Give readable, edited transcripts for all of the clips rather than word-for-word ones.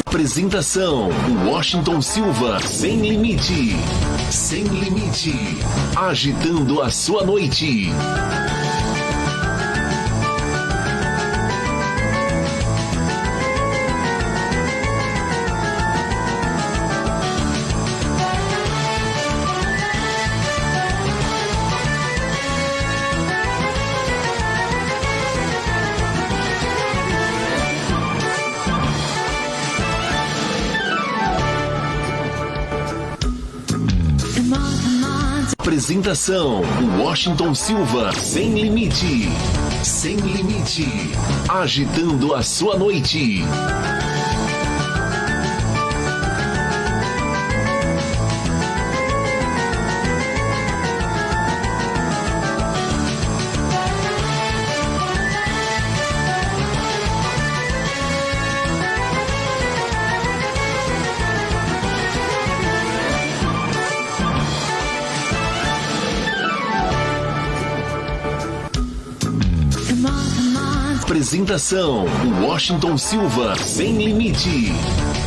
Apresentação: Washington Silva. Sem limite. Sem limite. Agitando a sua noite. Apresentação: Washington Silva. Sem limite. Sem limite. Agitando a sua noite. Apresentação: Washington Silva. Sem limite.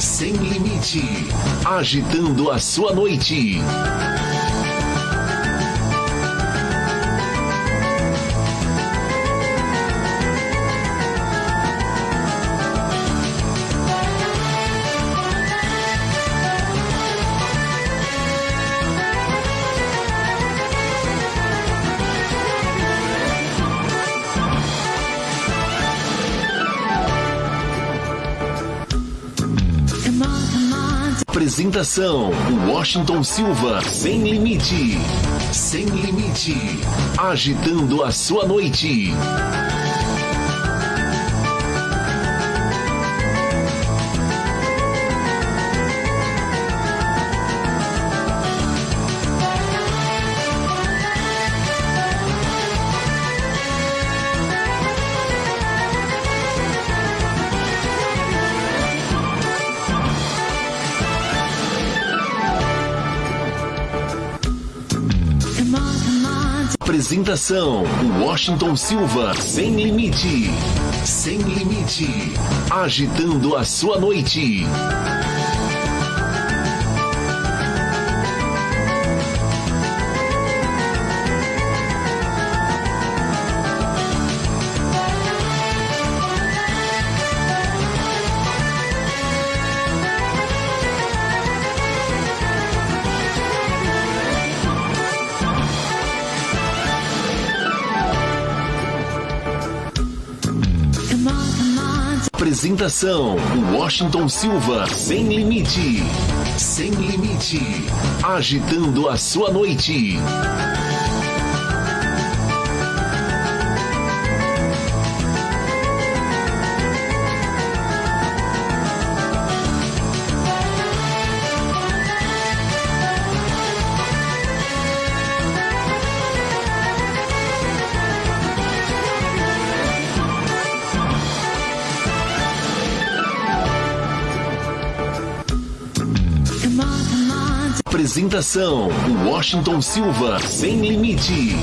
Sem limite. Agitando a sua noite. Apresentação: Washington Silva. Sem limite. Sem limite. Agitando a sua noite. Apresentação: Washington Silva. Sem limite. Sem limite. Agitando a sua noite. Apresentação: Washington Silva. Sem limite. Sem limite. Agitando a sua noite. Apresentação: Washington Silva. Sem limite.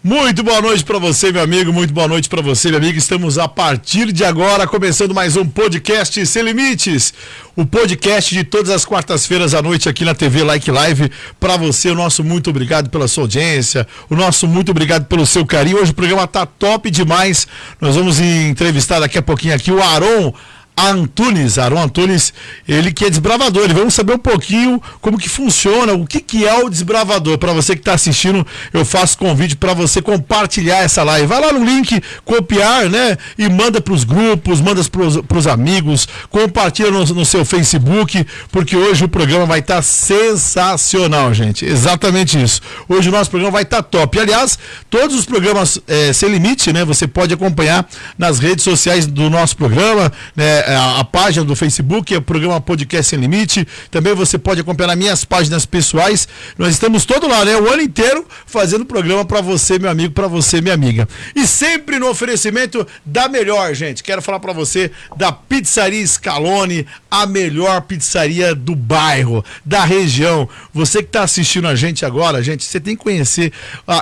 Muito boa noite para você, meu amigo. Muito boa noite para você, meu amigo. Estamos a partir de agora começando mais um podcast Sem Limites. O podcast de todas as quartas-feiras à noite aqui na TV Like Live. Para você, o nosso muito obrigado pela sua audiência. O nosso muito obrigado pelo seu carinho. Hoje o programa tá top demais. Nós vamos entrevistar daqui a pouquinho aqui o Aron Antunes, ele que é desbravador. Vamos saber um pouquinho como que funciona, o que é o desbravador. Para você que está assistindo, eu faço convite para você compartilhar essa live. Vai lá no link, copiar, né? E manda para os grupos, manda para os amigos, compartilha no seu Facebook, porque hoje o programa vai estar sensacional, gente. Exatamente isso. Hoje o nosso programa vai estar top. Aliás, todos os programas Sem Limite, né? Você pode acompanhar nas redes sociais do nosso programa, né? A página do Facebook é o programa Podcast Sem Limite. Também você pode acompanhar nas minhas páginas pessoais. Nós estamos todo lá, né? O ano inteiro fazendo programa para você, meu amigo, para você, minha amiga. E sempre no oferecimento da melhor, gente. Quero falar para você da Pizzaria Scalone, a melhor pizzaria do bairro, da região. Você que está assistindo a gente agora, gente, você tem que conhecer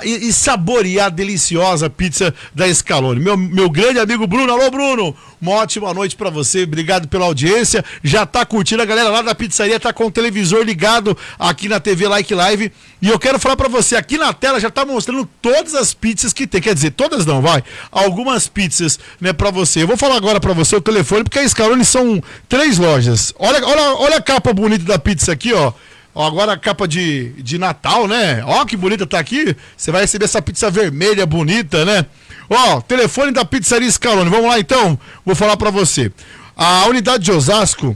e saborear a deliciosa pizza da Scalone. Meu grande amigo Bruno. Alô, Bruno! Uma ótima noite pra você, obrigado pela audiência. Já tá curtindo, a galera lá da pizzaria tá com o televisor ligado aqui na TV Like Live. E eu quero falar pra você, aqui na tela já tá mostrando todas as pizzas que tem. Quer dizer, todas não, vai. Algumas pizzas, né, pra você. Eu vou falar agora pra você o telefone, porque a Scaloni são 3 lojas. Olha a capa bonita da pizza aqui, ó. Agora a capa de Natal, né? Ó, que bonita tá aqui. Você vai receber essa pizza vermelha bonita, né? Ó, telefone da Pizzaria Scaloni. Vamos lá, então? Vou falar pra você. A unidade de Osasco,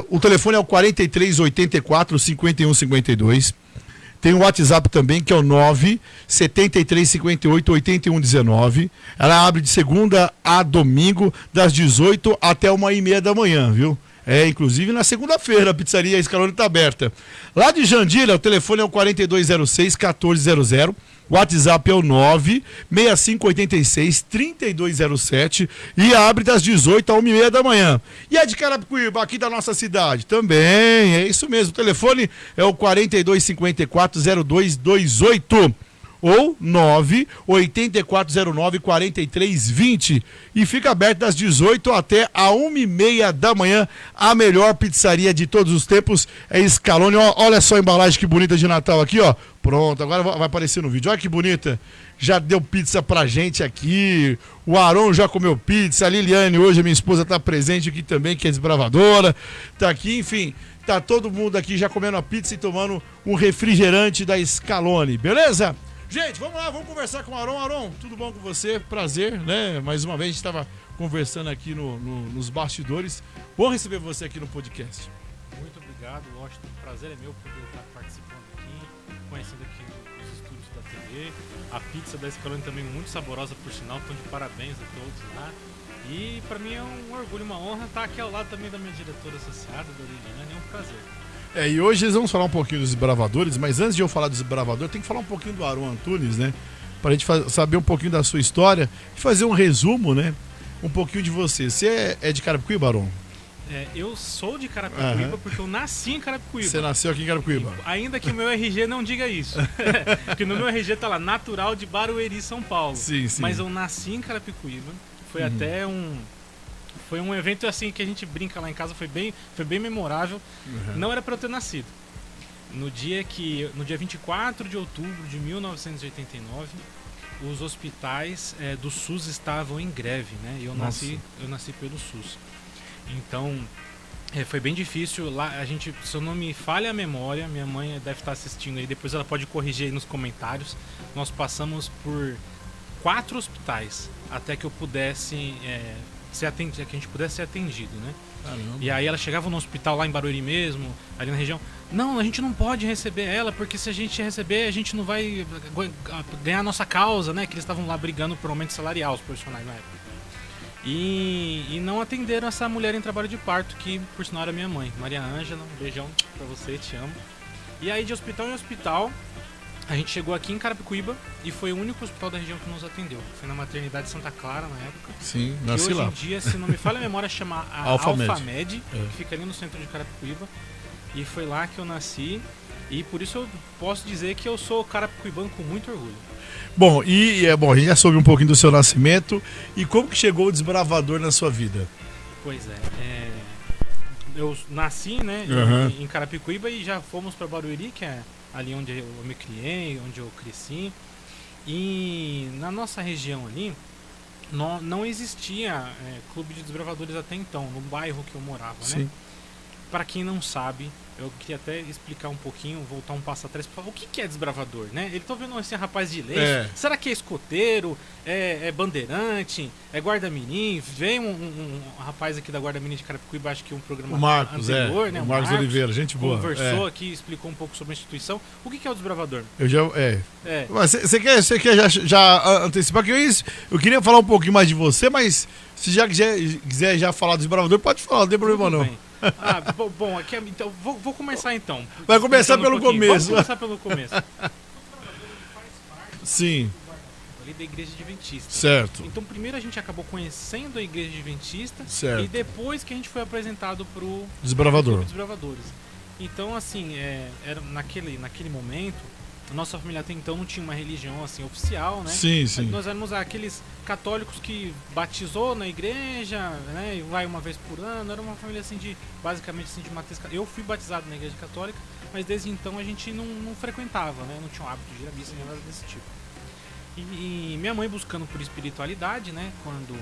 o telefone é o 4384-5152. Tem o WhatsApp também, que é o 973588119. Ela abre de segunda a domingo, das 18 até 1h30 da manhã, viu? Inclusive na segunda-feira a pizzaria Scaloni está aberta. Lá de Jandira, o telefone é o 4206-1400. O WhatsApp é o 96586-3207 e abre das 18 a 1h30 da manhã. E a de Carapicuíba, aqui da nossa cidade? Também, é isso mesmo. O telefone é o 4254-0228 ou 98409-4320 e fica aberto das 18 até a 1h30 da manhã. A melhor pizzaria de todos os tempos é Scaloni. Olha só a embalagem que bonita de Natal aqui, ó. Pronto, agora vai aparecer no vídeo. Olha que bonita. Já deu pizza pra gente aqui. O Aron já comeu pizza. A Liliane, hoje, minha esposa, tá presente aqui também, que é desbravadora. Tá aqui, enfim. Tá todo mundo aqui já comendo a pizza e tomando um refrigerante da Scaloni, beleza? Gente, vamos lá, vamos conversar com o Aron. Aron, tudo bom com você? Prazer, né? Mais uma vez a gente estava conversando aqui nos bastidores. Bom receber você aqui no podcast. Muito obrigado, Washington. O prazer é meu poder estar participando aqui, conhecendo aqui os estúdios da TV. A pizza da Scaloni também muito saborosa, por sinal. Então, de parabéns a todos lá. E para mim é um orgulho, uma honra estar aqui ao lado também da minha diretora associada, da Liliane. É um prazer. E hoje eles vamos falar um pouquinho dos desbravadores, mas antes de eu falar dos desbravadores, tem que falar um pouquinho do Aron Antunes, né? Pra gente saber um pouquinho da sua história e fazer um resumo, né? Um pouquinho de você. Você é de Carapicuíba, Aron? Eu sou de Carapicuíba porque eu nasci em Carapicuíba. Você nasceu aqui em Carapicuíba? Ainda que o meu RG não diga isso. Porque no meu RG tá lá, natural de Barueri, São Paulo. Sim. Mas eu nasci em Carapicuíba. Foi até Foi um evento assim que a gente brinca lá em casa, foi bem memorável. Não era para eu ter nascido. No dia 24 de outubro de 1989, os hospitais do SUS estavam em greve, né? E eu nasci pelo SUS. Então, foi bem difícil. Lá a gente, se eu não me falha a memória, minha mãe deve estar assistindo aí, depois ela pode corrigir aí nos comentários. Nós passamos por 4 hospitais até que eu pudesse ser atendido, que a gente pudesse ser atendido, né? Caramba. E aí ela chegava no hospital lá em Barueri mesmo, ali na região. Não, a gente não pode receber ela, porque se a gente receber, a gente não vai ganhar a nossa causa, né? Que eles estavam lá brigando por aumento salarial, os profissionais na época. E não atenderam essa mulher em trabalho de parto, que por sinal era minha mãe, Maria Ângela. Um beijão pra você, te amo. E aí de hospital em hospital, a gente chegou aqui em Carapicuíba e foi o único hospital da região que nos atendeu. Foi na maternidade Santa Clara na época. Sim, que nasci hoje lá. em dia, se não me falha a memória, chama a Alfamed, que fica ali no centro de Carapicuíba. E foi lá que eu nasci. E por isso eu posso dizer que eu sou carapicuibano com muito orgulho. Bom, a gente já soube um pouquinho do seu nascimento. E como que chegou o desbravador na sua vida? Pois eu nasci, né, em Carapicuíba e já fomos para Barueri, que é ali onde eu me criei, onde eu cresci. E na nossa região ali não existia clube de desbravadores até então, no bairro que eu morava, né? Para quem não sabe, eu queria até explicar um pouquinho, voltar um passo atrás, para falar o que é desbravador, né? Ele tá vendo esse rapaz de leite, será que é escoteiro, é bandeirante, é guarda-mirim? Vem um rapaz aqui da Guarda-Mirim de Carapicuíba, acho que um programa o Marcos, anterior, né? O Marcos Oliveira, gente boa. Conversou aqui, explicou um pouco sobre a instituição. O que é o desbravador? Mas você quer já antecipar que eu queria falar um pouquinho mais de você, mas se já quiser já falar do desbravador, pode falar, não tem problema não. Bom, aqui, então, vou começar então. Vai começar pelo começo. Vamos começar pelo começo. Sim. Ali da Igreja Adventista. Certo. Então primeiro a gente acabou conhecendo a Igreja Adventista. Certo. E depois que a gente foi apresentado pro Desbravador. Desbravadores. Então assim, era naquele momento A nossa família até então não tinha uma religião assim oficial, né? Sim, sim. Nós éramos aqueles católicos que batizou na igreja, né? E vai uma vez por ano. Era uma família assim basicamente assim de matriz. Eu fui batizado na igreja católica, mas desde então a gente não frequentava, né? Não tinha o hábito de ir à missa nem nada desse tipo. E minha mãe buscando por espiritualidade, né? Quando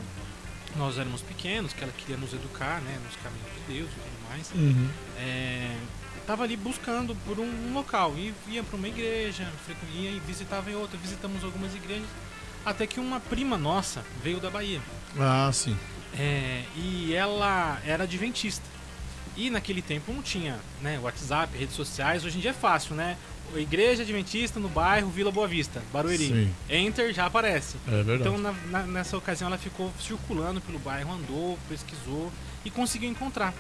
nós éramos pequenos, que ela queria nos educar, né? Nos caminhos de Deus e tudo mais. Tava ali buscando por um local e ia para uma igreja, ia e visitava em outra, visitamos algumas igrejas, até que uma prima nossa veio da Bahia. Ah, sim. E ela era adventista. E naquele tempo não tinha, né, WhatsApp, redes sociais. Hoje em dia é fácil, né? Igreja Adventista no bairro Vila Boa Vista, Barueri. Sim. Enter, já aparece. É verdade. Então nessa ocasião ela ficou circulando pelo bairro, andou, pesquisou e conseguiu encontrar.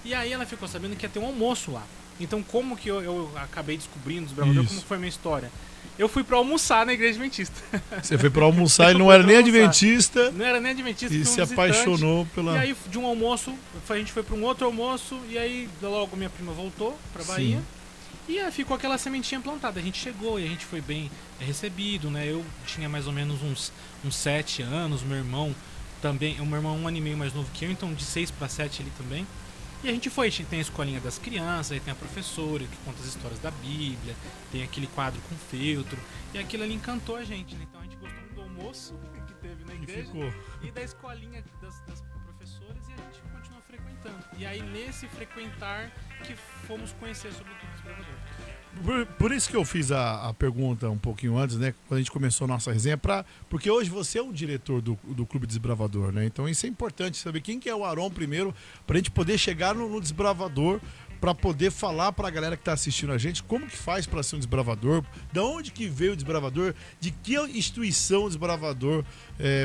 E aí ela ficou sabendo que ia ter um almoço lá. Então como que eu acabei descobrindo os desbravadores, como foi a minha história? Eu fui pra almoçar na igreja adventista. Você foi pra almoçar e não era nem adventista. Não era nem adventista. E se apaixonou pela... E aí de um almoço, a gente foi pra um outro almoço, e aí logo minha prima voltou pra Bahia. Sim. E aí ficou aquela sementinha plantada. A gente chegou e a gente foi bem recebido, né? Eu tinha mais ou menos uns 7 anos, meu irmão também, o meu irmão 1 ano e meio mais novo que eu, então de 6 para 7 ele também. E a gente tem a escolinha das crianças, aí tem a professora que conta as histórias da Bíblia, tem aquele quadro com feltro, e aquilo ali encantou a gente, né? Então a gente gostou muito do almoço que teve na igreja e da escolinha das professoras, e a gente continuou frequentando. E aí nesse frequentar que fomos conhecer sobre o Clube Desbravador. Por isso que eu fiz a pergunta um pouquinho antes, né? Quando a gente começou a nossa resenha, porque hoje você é o diretor do Clube Desbravador, né? Então isso é importante, saber quem que é o Aron primeiro, pra gente poder chegar no Desbravador, para poder falar pra galera que tá assistindo a gente como que faz para ser um desbravador, da onde que veio o desbravador, de que instituição o desbravador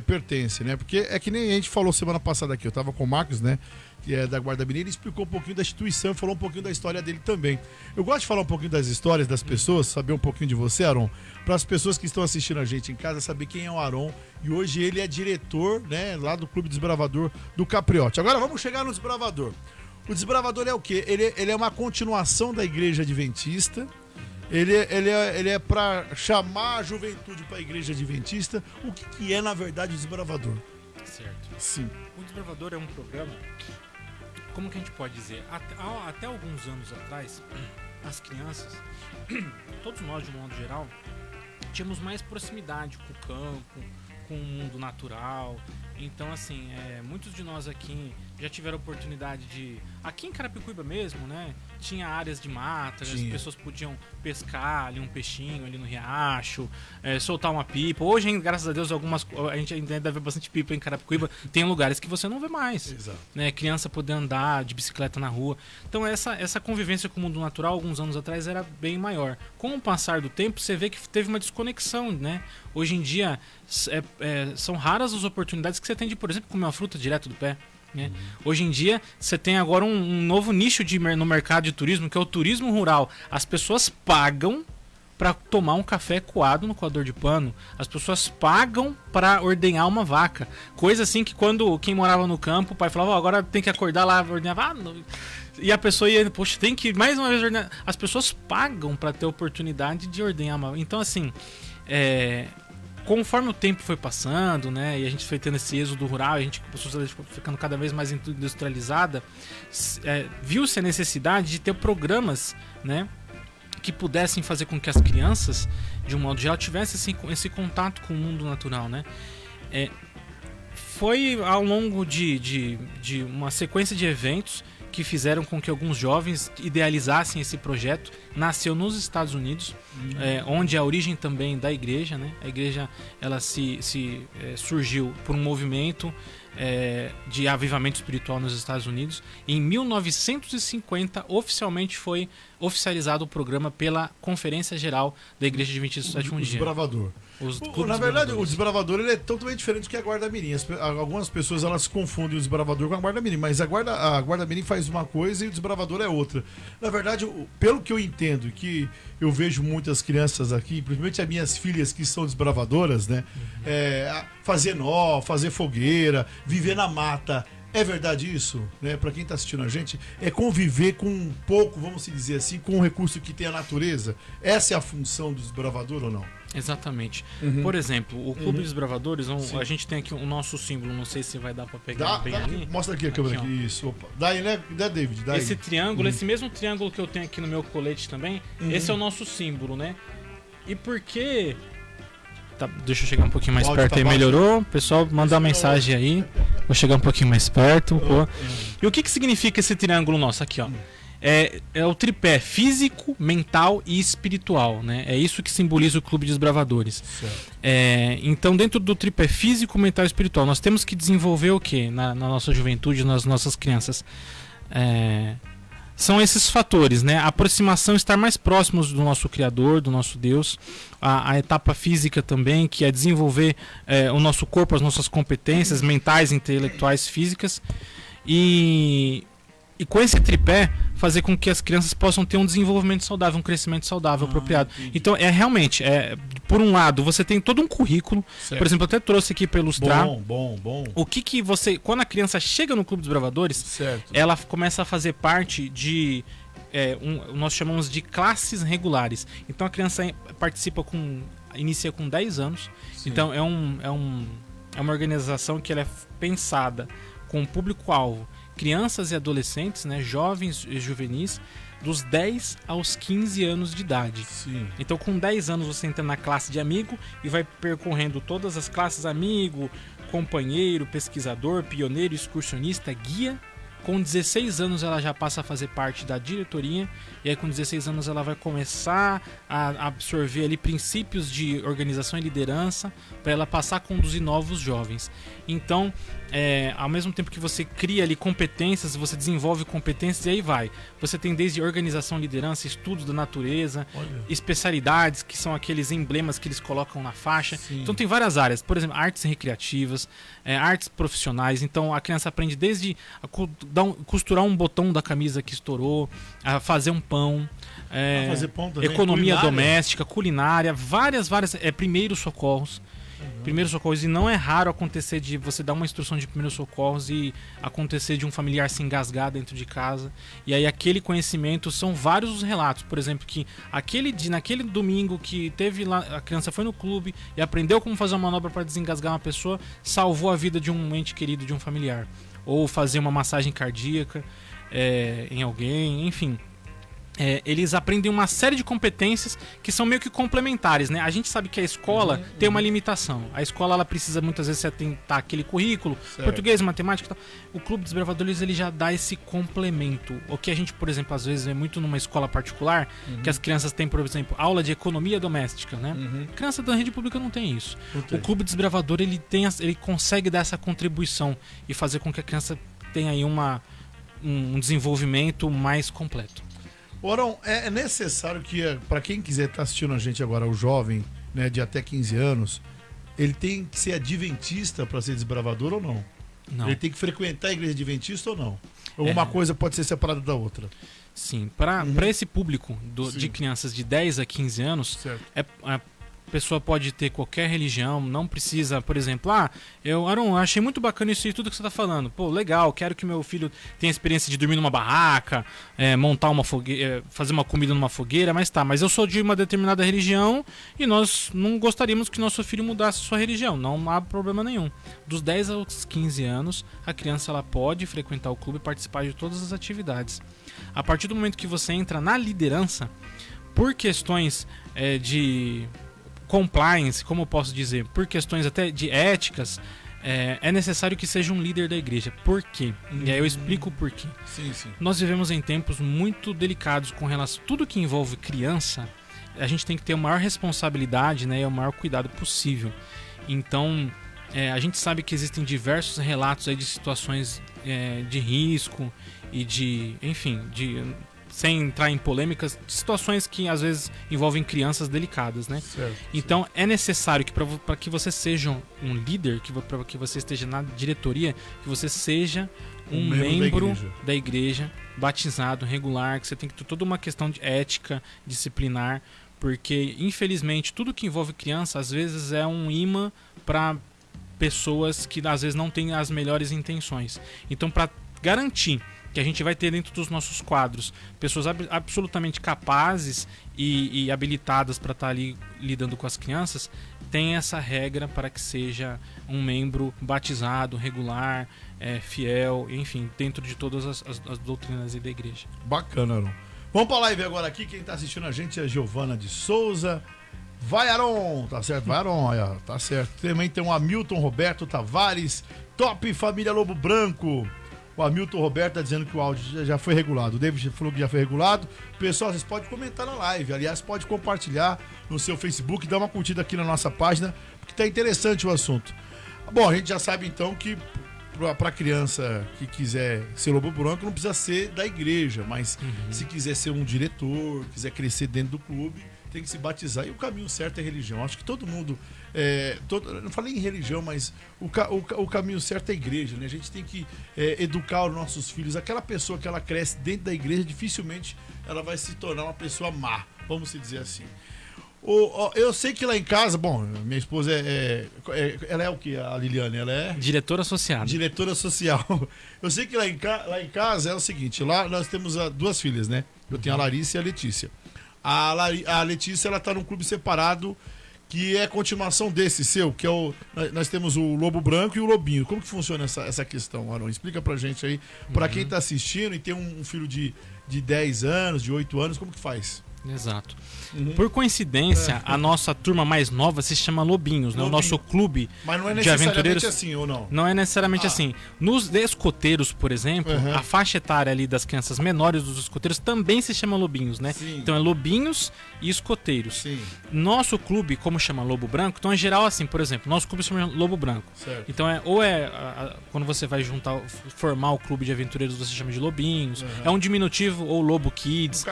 pertence, né? Porque é que nem a gente falou semana passada aqui, eu tava com o Marcos, né? Que é da Guarda Mineira, ele explicou um pouquinho da instituição, falou um pouquinho da história dele também. Eu gosto de falar um pouquinho das histórias das pessoas, saber um pouquinho de você, Aron, para as pessoas que estão assistindo a gente em casa, saber quem é o Aron. E hoje ele é diretor, né, lá do Clube Desbravador do Capriote. Agora vamos chegar no Desbravador. O Desbravador é o quê? Ele é uma continuação da Igreja Adventista. Ele é para chamar a juventude para a Igreja Adventista. O que é, na verdade, o Desbravador? Certo. Sim. O Desbravador é um programa, como que a gente pode dizer? Até alguns anos atrás, as crianças, todos nós de um modo geral, tínhamos mais proximidade com o campo, com o mundo natural. Então, assim, muitos de nós aqui já tiveram oportunidade de... Aqui em Carapicuíba mesmo, né? Tinha áreas de mata, as pessoas podiam pescar ali um peixinho ali no riacho, soltar uma pipa. Hoje, graças a Deus, a gente ainda vê bastante pipa em Carapicuíba. Tem lugares que você não vê mais. Exato. Né? Criança poder andar de bicicleta na rua. Então, essa convivência com o mundo natural, alguns anos atrás, era bem maior. Com o passar do tempo, você vê que teve uma desconexão, né? Hoje em dia, são raras as oportunidades que você tem de, por exemplo, comer uma fruta direto do pé. Né? Hoje em dia, você tem agora um novo nicho no mercado de turismo, que é o turismo rural. As pessoas pagam para tomar um café coado no coador de pano. As pessoas pagam para ordenhar uma vaca. Coisa assim que quem morava no campo, o pai falava, agora tem que acordar lá, ordenhar. E a pessoa ia, poxa, tem que mais uma vez ordenhar. As pessoas pagam para ter a oportunidade de ordenhar uma vaca. Então, assim, conforme o tempo foi passando, né, e a gente foi tendo esse êxodo rural, a pessoa ficando cada vez mais industrializada, viu-se a necessidade de ter programas, né, que pudessem fazer com que as crianças, de um modo geral, tivessem esse contato com o mundo natural, né. Foi ao longo de uma sequência de eventos que fizeram com que alguns jovens idealizassem esse projeto. Nasceu nos Estados Unidos, onde é a origem também da igreja, né? A igreja ela surgiu por um movimento de avivamento espiritual nos Estados Unidos. Em 1950, oficialmente foi oficializado o programa pela Conferência Geral da Igreja Adventista do Sétimo Dia. Desbravador. Na verdade, o Desbravador ele é totalmente diferente do que a Guarda Mirim. Algumas pessoas elas confundem o Desbravador com a Guarda Mirim, mas a Guarda Mirim faz uma coisa e o Desbravador é outra. Na verdade, pelo que eu entendo, que eu vejo muitas crianças aqui, principalmente as minhas filhas que são desbravadoras, né? Fazer nó, fazer fogueira, viver na mata. É verdade isso, né? Para quem está assistindo a gente, é conviver com um pouco, vamos dizer assim, com um recurso que tem a natureza. Essa é a função do desbravador ou não? Exatamente. Uhum. Por exemplo, o Clube dos Bravadores, Sim. a gente tem aqui o nosso símbolo, não sei se vai dar para pegar bem ali. Mostra aqui a câmera Aqui, aqui. Isso, opa. Daí, né, David? Daí. Esse triângulo, esse mesmo triângulo que eu tenho aqui no meu colete também, esse é o nosso símbolo, né? E por que... Tá, deixa eu chegar um pouquinho mais perto aí, melhorou. Pessoal, manda uma mensagem aí. Vou chegar um pouquinho mais perto. E o que significa esse triângulo nosso aqui, ó? É o tripé físico, mental e espiritual, né? É isso que simboliza o Clube de Desbravadores. Então, dentro do tripé físico, mental e espiritual, nós temos que desenvolver o quê? Na nossa juventude, nas nossas crianças. São esses fatores, né? A aproximação, estar mais próximos do nosso Criador, do nosso Deus. A etapa física também, que é desenvolver o nosso corpo, as nossas competências mentais, intelectuais, físicas. E com esse tripé, fazer com que as crianças possam ter um desenvolvimento saudável, um crescimento saudável, apropriado. Entendi. Então, realmente, por um lado, você tem todo um currículo. Certo. Por exemplo, eu até trouxe aqui para ilustrar. Bom. O que você... Quando a criança chega no Clube dos Bravadores, certo, ela começa a fazer parte de... nós chamamos de classes regulares. Então, a criança inicia com 10 anos. Sim. Então, é uma organização que ela é pensada com o público-alvo crianças e adolescentes, né, jovens e juvenis, dos 10 aos 15 anos de idade. Sim. Então, com 10 anos, você entra na classe de amigo e vai percorrendo todas as classes: amigo, companheiro, pesquisador, pioneiro, excursionista, guia. Com 16 anos ela já passa a fazer parte da diretoria, e aí com 16 anos ela vai começar a absorver ali princípios de organização e liderança para ela passar a conduzir novos jovens. Então, ao mesmo tempo que você cria ali competências, você desenvolve competências, e aí vai. Você tem desde organização, liderança, estudos da natureza, especialidades, que são aqueles emblemas que eles colocam na faixa. Sim. Então tem várias áreas, por exemplo, artes recreativas, artes profissionais. Então a criança aprende desde costurar um botão da camisa que estourou, a fazer um pão, fazer pão também, economia doméstica, culinária, várias primeiros socorros. Primeiros socorros, e não é raro acontecer de você dar uma instrução de primeiros socorros e acontecer de um familiar se engasgar dentro de casa. E aí aquele conhecimento, são vários os relatos. Por exemplo, que naquele domingo que teve lá, a criança foi no clube e aprendeu como fazer uma manobra para desengasgar uma pessoa, salvou a vida de um ente querido, de um familiar. Ou fazer uma massagem cardíaca em alguém, enfim. Eles aprendem uma série de competências que são meio que complementares, né? A gente sabe que a escola tem uma limitação. A escola, ela precisa muitas vezes atentar aquele currículo, certo, português, matemática e tal. O Clube dos Bravadores, ele já dá esse complemento. O que a gente, por exemplo, às vezes vê muito numa escola particular, que as crianças têm, por exemplo, aula de economia doméstica, né? Criança da rede pública não tem isso. O Clube dos Bravadores, ele consegue dar essa contribuição e fazer com que a criança tenha aí um desenvolvimento mais completo. Orão, é necessário que, para quem quiser estar assistindo a gente agora, o jovem, né, de até 15 anos, ele tem que ser adventista para ser desbravador ou não? Não. Ele tem que frequentar a igreja adventista ou não? Ou uma coisa pode ser separada da outra? Sim, para esse público de crianças de 10 a 15 anos, a pessoa pode ter qualquer religião, não precisa, por exemplo, Aron, achei muito bacana isso e tudo que você está falando. Pô, legal, quero que meu filho tenha a experiência de dormir numa barraca, montar uma fogueira, fazer uma comida numa fogueira, mas eu sou de uma determinada religião e nós não gostaríamos que nosso filho mudasse sua religião, não há problema nenhum. Dos 10 aos 15 anos, a criança ela pode frequentar o clube e participar de todas as atividades. A partir do momento que você entra na liderança, por questões de compliance, como eu posso dizer, por questões até de éticas, é necessário que seja um líder da igreja. Por quê? E aí eu explico o porquê. Sim. Nós vivemos em tempos muito delicados com relação a tudo que envolve criança. A gente tem que ter a maior responsabilidade, né, e o maior cuidado possível. Então, a gente sabe que existem diversos relatos aí de situações de risco e sem entrar em polêmicas, situações que às vezes envolvem crianças delicadas, né? Certo, então é necessário que para que você seja um líder, para que você esteja na diretoria, que você seja um membro da igreja, batizado, regular, que você tem que ter toda uma questão de ética, disciplinar, porque infelizmente tudo que envolve criança às vezes é um imã para pessoas que às vezes não têm as melhores intenções. Então, para garantir que a gente vai ter dentro dos nossos quadros pessoas absolutamente capazes e habilitadas para estar ali lidando com as crianças, tem essa regra para que seja um membro batizado, regular, fiel, enfim, dentro de todas as doutrinas da igreja. Bacana, Aron. Vamos para a live agora aqui. Quem está assistindo a gente é a Giovana de Souza. Vai, Aron! Tá certo? Vai, Aron. Aí, tá certo. Também tem o Hamilton Roberto Tavares. Top Família Lobo Branco. O Hamilton Roberto tá dizendo que o áudio já foi regulado. O David falou que já foi regulado. Pessoal, vocês podem comentar na live. Aliás, pode compartilhar no seu Facebook. Dá uma curtida aqui na nossa página, porque tá interessante o assunto. Bom, a gente já sabe então que para criança que quiser ser lobo branco não precisa ser da igreja, mas se quiser ser um diretor, quiser crescer dentro do clube, tem que se batizar. E o caminho certo é religião. Acho que todo mundo, não falei em religião, mas o caminho certo é a igreja, né? A gente tem que educar os nossos filhos. Aquela pessoa que ela cresce dentro da igreja, dificilmente ela vai se tornar uma pessoa má, vamos se dizer assim. Eu sei que lá em casa, bom, minha esposa ela é o que, a Liliane? Ela é diretora associada. Diretora social. Eu sei que lá em casa é o seguinte, lá nós temos duas filhas, né? Eu tenho a Larissa e a Letícia. A Letícia, ela tá num clube separado que é a continuação desse seu, que é nós temos o Lobo Branco e o Lobinho. Como que funciona essa questão, Aron? Explica pra gente aí, pra quem tá assistindo e tem um filho de 10 anos, de 8 anos, como que faz? Exato. Por coincidência, a nossa turma mais nova se chama Lobinhos, né? O nosso clube Mas não é de aventureiros assim, ou não? Não é necessariamente assim. Nos escoteiros, por exemplo, a faixa etária ali das crianças menores dos escoteiros também se chama Lobinhos, né? Sim. Então é Lobinhos e escoteiros. Sim. Nosso clube, como chama Lobo Branco, então é geral assim, por exemplo, nosso clube se chama Lobo Branco. Certo. Então quando você vai formar o clube de aventureiros, você chama de Lobinhos. É um diminutivo ou Lobo Kids.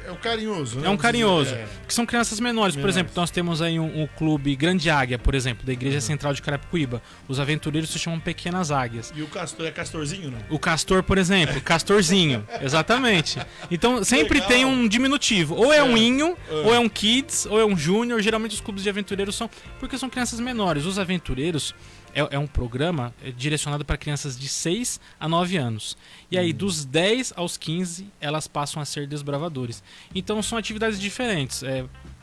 É o carinhoso, né? É um carinhoso. Que são crianças menores. Por exemplo, nós temos aí um clube Grande Águia, por exemplo, da Igreja Central de Carapicuíba. Os aventureiros se chamam Pequenas Águias. E o castor é castorzinho, não? O castor, por exemplo, castorzinho. Exatamente. Então sempre tem um diminutivo. Ou é um inho, ou é um kids, ou é um júnior. Geralmente os clubes de aventureiros são porque são crianças menores. Os aventureiros é um programa direcionado para crianças de 6 a 9 anos. E aí, dos 10 aos 15, elas passam a ser desbravadores. Então, são atividades diferentes.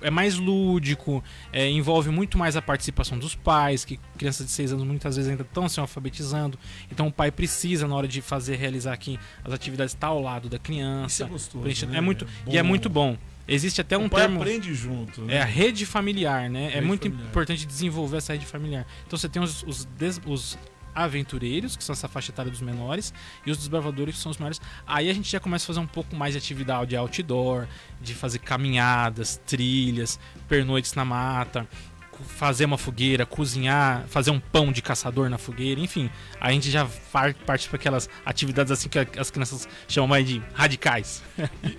É mais lúdico, envolve muito mais a participação dos pais, que crianças de 6 anos muitas vezes ainda estão se alfabetizando. Então, o pai precisa, na hora de realizar aqui as atividades, estar ao lado da criança. Isso é gostoso, né? E é muito bom. Existe até um pai termo. Aprende junto, né? É a rede familiar, né? É muito familiar. importante desenvolver essa rede familiar. Então você tem os aventureiros, que são essa faixa etária dos menores, e os desbravadores, que são os maiores. Aí a gente já começa a fazer um pouco mais de atividade outdoor, de fazer caminhadas, trilhas, pernoites na mata, fazer uma fogueira, cozinhar, fazer um pão de caçador na fogueira, enfim. A gente já parte para aquelas atividades assim que as crianças chamam mais de radicais.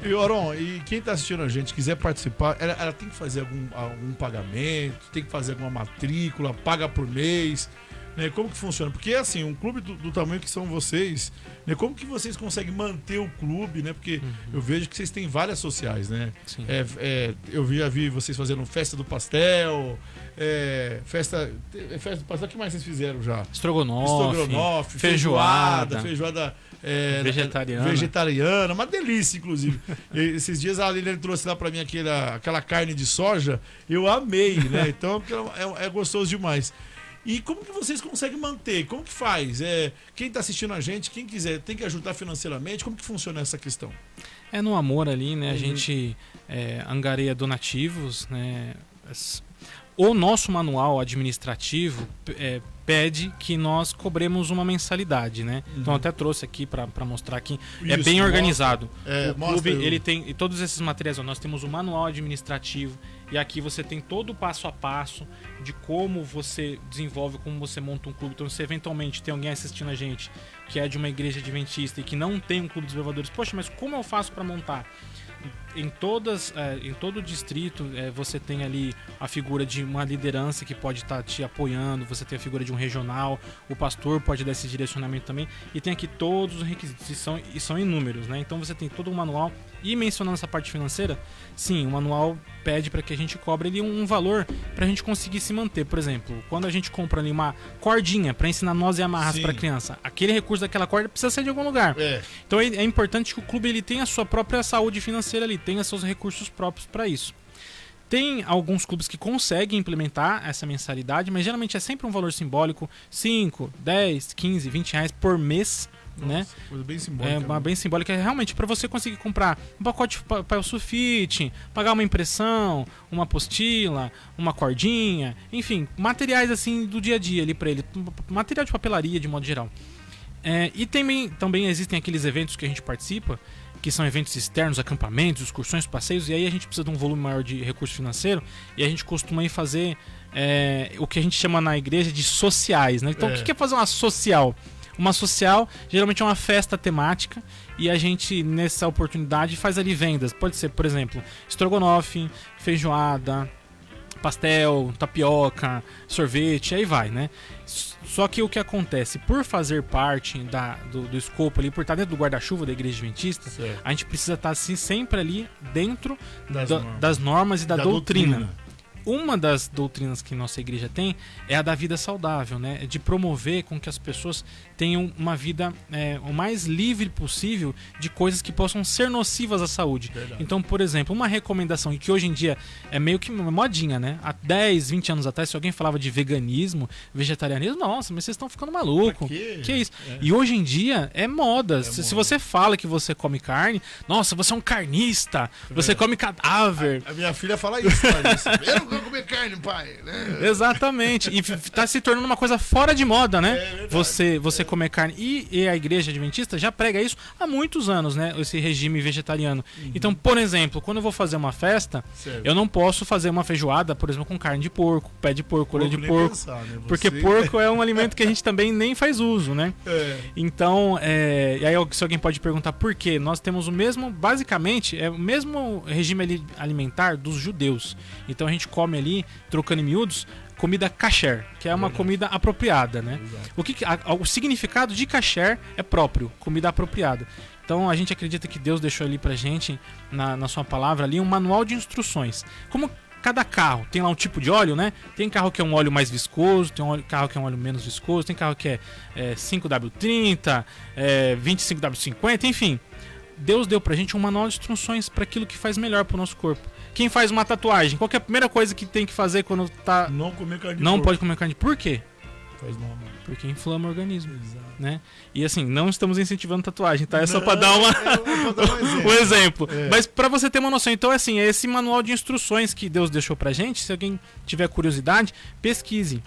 E Aron, e quem tá assistindo a gente quiser participar, ela tem que fazer algum pagamento, tem que fazer alguma matrícula, paga por mês, né? Como que funciona? Porque assim, um clube do tamanho que são vocês, né? Como que vocês conseguem manter o clube, né? Porque eu vejo que vocês têm várias sociais, né? Sim. Eu já vi vocês fazendo festa do pastel, festa do pastel, o que mais vocês fizeram já? Estrogonofe, feijoada vegetariana, uma delícia, inclusive. Esses dias a Liliane trouxe lá pra mim aquela carne de soja, eu amei, né? Então é gostoso demais. E como que vocês conseguem manter? Como que faz? Quem está assistindo a gente, quem quiser, tem que ajudar financeiramente? Como que funciona essa questão? É no amor ali, né? A gente angareia donativos, né? O nosso manual administrativo pede que nós cobremos uma mensalidade, né? Então eu até trouxe aqui para mostrar aqui. É bem organizado. O clube, ele tem todos esses materiais. Nós temos o manual administrativo e aqui você tem todo o passo a passo de como você desenvolve, como você monta um clube. Então se eventualmente tem alguém assistindo a gente que é de uma igreja adventista e que não tem um clube de desbravadores, poxa, mas como eu faço para montar? em todo o distrito você tem ali a figura de uma liderança que pode estar te apoiando, você tem a figura de um regional, o pastor pode dar esse direcionamento também, e tem aqui todos os requisitos, e são inúmeros, né? Então você tem todo um manual, e mencionando essa parte financeira, sim, o manual pede para que a gente cobre ali um valor para a gente conseguir se manter. Por exemplo, quando a gente compra ali uma cordinha para ensinar nós e amarras para criança, aquele recurso daquela corda precisa sair de algum lugar. Então é importante que o clube ele tenha a sua própria saúde financeira ali, tenha seus recursos próprios para isso. Tem alguns clubes que conseguem implementar essa mensalidade, mas geralmente é sempre um valor simbólico, 5, 10, 15, 20 reais por mês. Nossa, né? Coisa bem simbólica. Bem simbólica, realmente para você conseguir comprar um pacote de papel sulfite, pagar uma impressão, uma apostila, uma cordinha, enfim, materiais assim do dia a dia ali para ele, material de papelaria de modo geral. E também existem aqueles eventos que a gente participa, que são eventos externos, acampamentos, excursões, passeios, e aí a gente precisa de um volume maior de recurso financeiro, e a gente costuma ir fazer o que a gente chama na igreja de sociais, né? Então o que é fazer uma social? Uma social geralmente é uma festa temática, e a gente nessa oportunidade faz ali vendas, pode ser, por exemplo, estrogonofe, feijoada, pastel, tapioca, sorvete, aí vai, né? Só que o que acontece, por fazer parte do escopo ali, por estar dentro do guarda-chuva da Igreja Adventista, a gente precisa estar assim, sempre ali dentro das normas e da doutrina. Uma das doutrinas que nossa igreja tem é a da vida saudável, né? De promover com que as pessoas tenham uma vida o mais livre possível de coisas que possam ser nocivas à saúde. Verdade. Então, por exemplo, uma recomendação, e que hoje em dia é meio que modinha, né? Há 10, 20 anos atrás, se alguém falava de veganismo, vegetarianismo, nossa, mas vocês estão ficando malucos. Que é isso? E hoje em dia é moda. Se você fala que você come carne, nossa, você é um carnista, você come cadáver. A minha filha fala isso, eu não quero comer carne, pai, né? Exatamente. E tá se tornando uma coisa fora de moda, né? Você comer carne. E a Igreja Adventista já prega isso há muitos anos, né? Esse regime vegetariano. Então, por exemplo, quando eu vou fazer uma festa, eu não posso fazer uma feijoada, por exemplo, com carne de porco, pé de porco, orelha de porco. Pensar, né? Porque porco é um alimento que a gente também nem faz uso, né? Então, e aí se alguém pode perguntar por quê? Nós temos o mesmo, basicamente, o mesmo regime alimentar dos judeus. Então a gente come ali, trocando em miúdos, comida kasher, que é uma comida apropriada, né? O significado de kasher é próprio, comida apropriada. Então a gente acredita que Deus deixou ali pra gente, na sua palavra ali, um manual de instruções. Como cada carro tem lá um tipo de óleo, né? Tem carro que é um óleo mais viscoso, tem carro que é um óleo menos viscoso, tem carro que é 5W30, 25W50, enfim. Deus deu pra gente um manual de instruções para aquilo que faz melhor pro nosso corpo. Quem faz uma tatuagem, qual que é a primeira coisa que tem que fazer quando tá... Não comer carne de Não porco. pode comer carne. Por quê? Faz mal. Porque inflama o organismo. Exato. Né? E assim, não estamos incentivando tatuagem, tá? É só para dar um exemplo. Mas para você ter uma noção, então assim, é esse manual de instruções que Deus deixou pra gente. Se alguém tiver curiosidade, pesquise.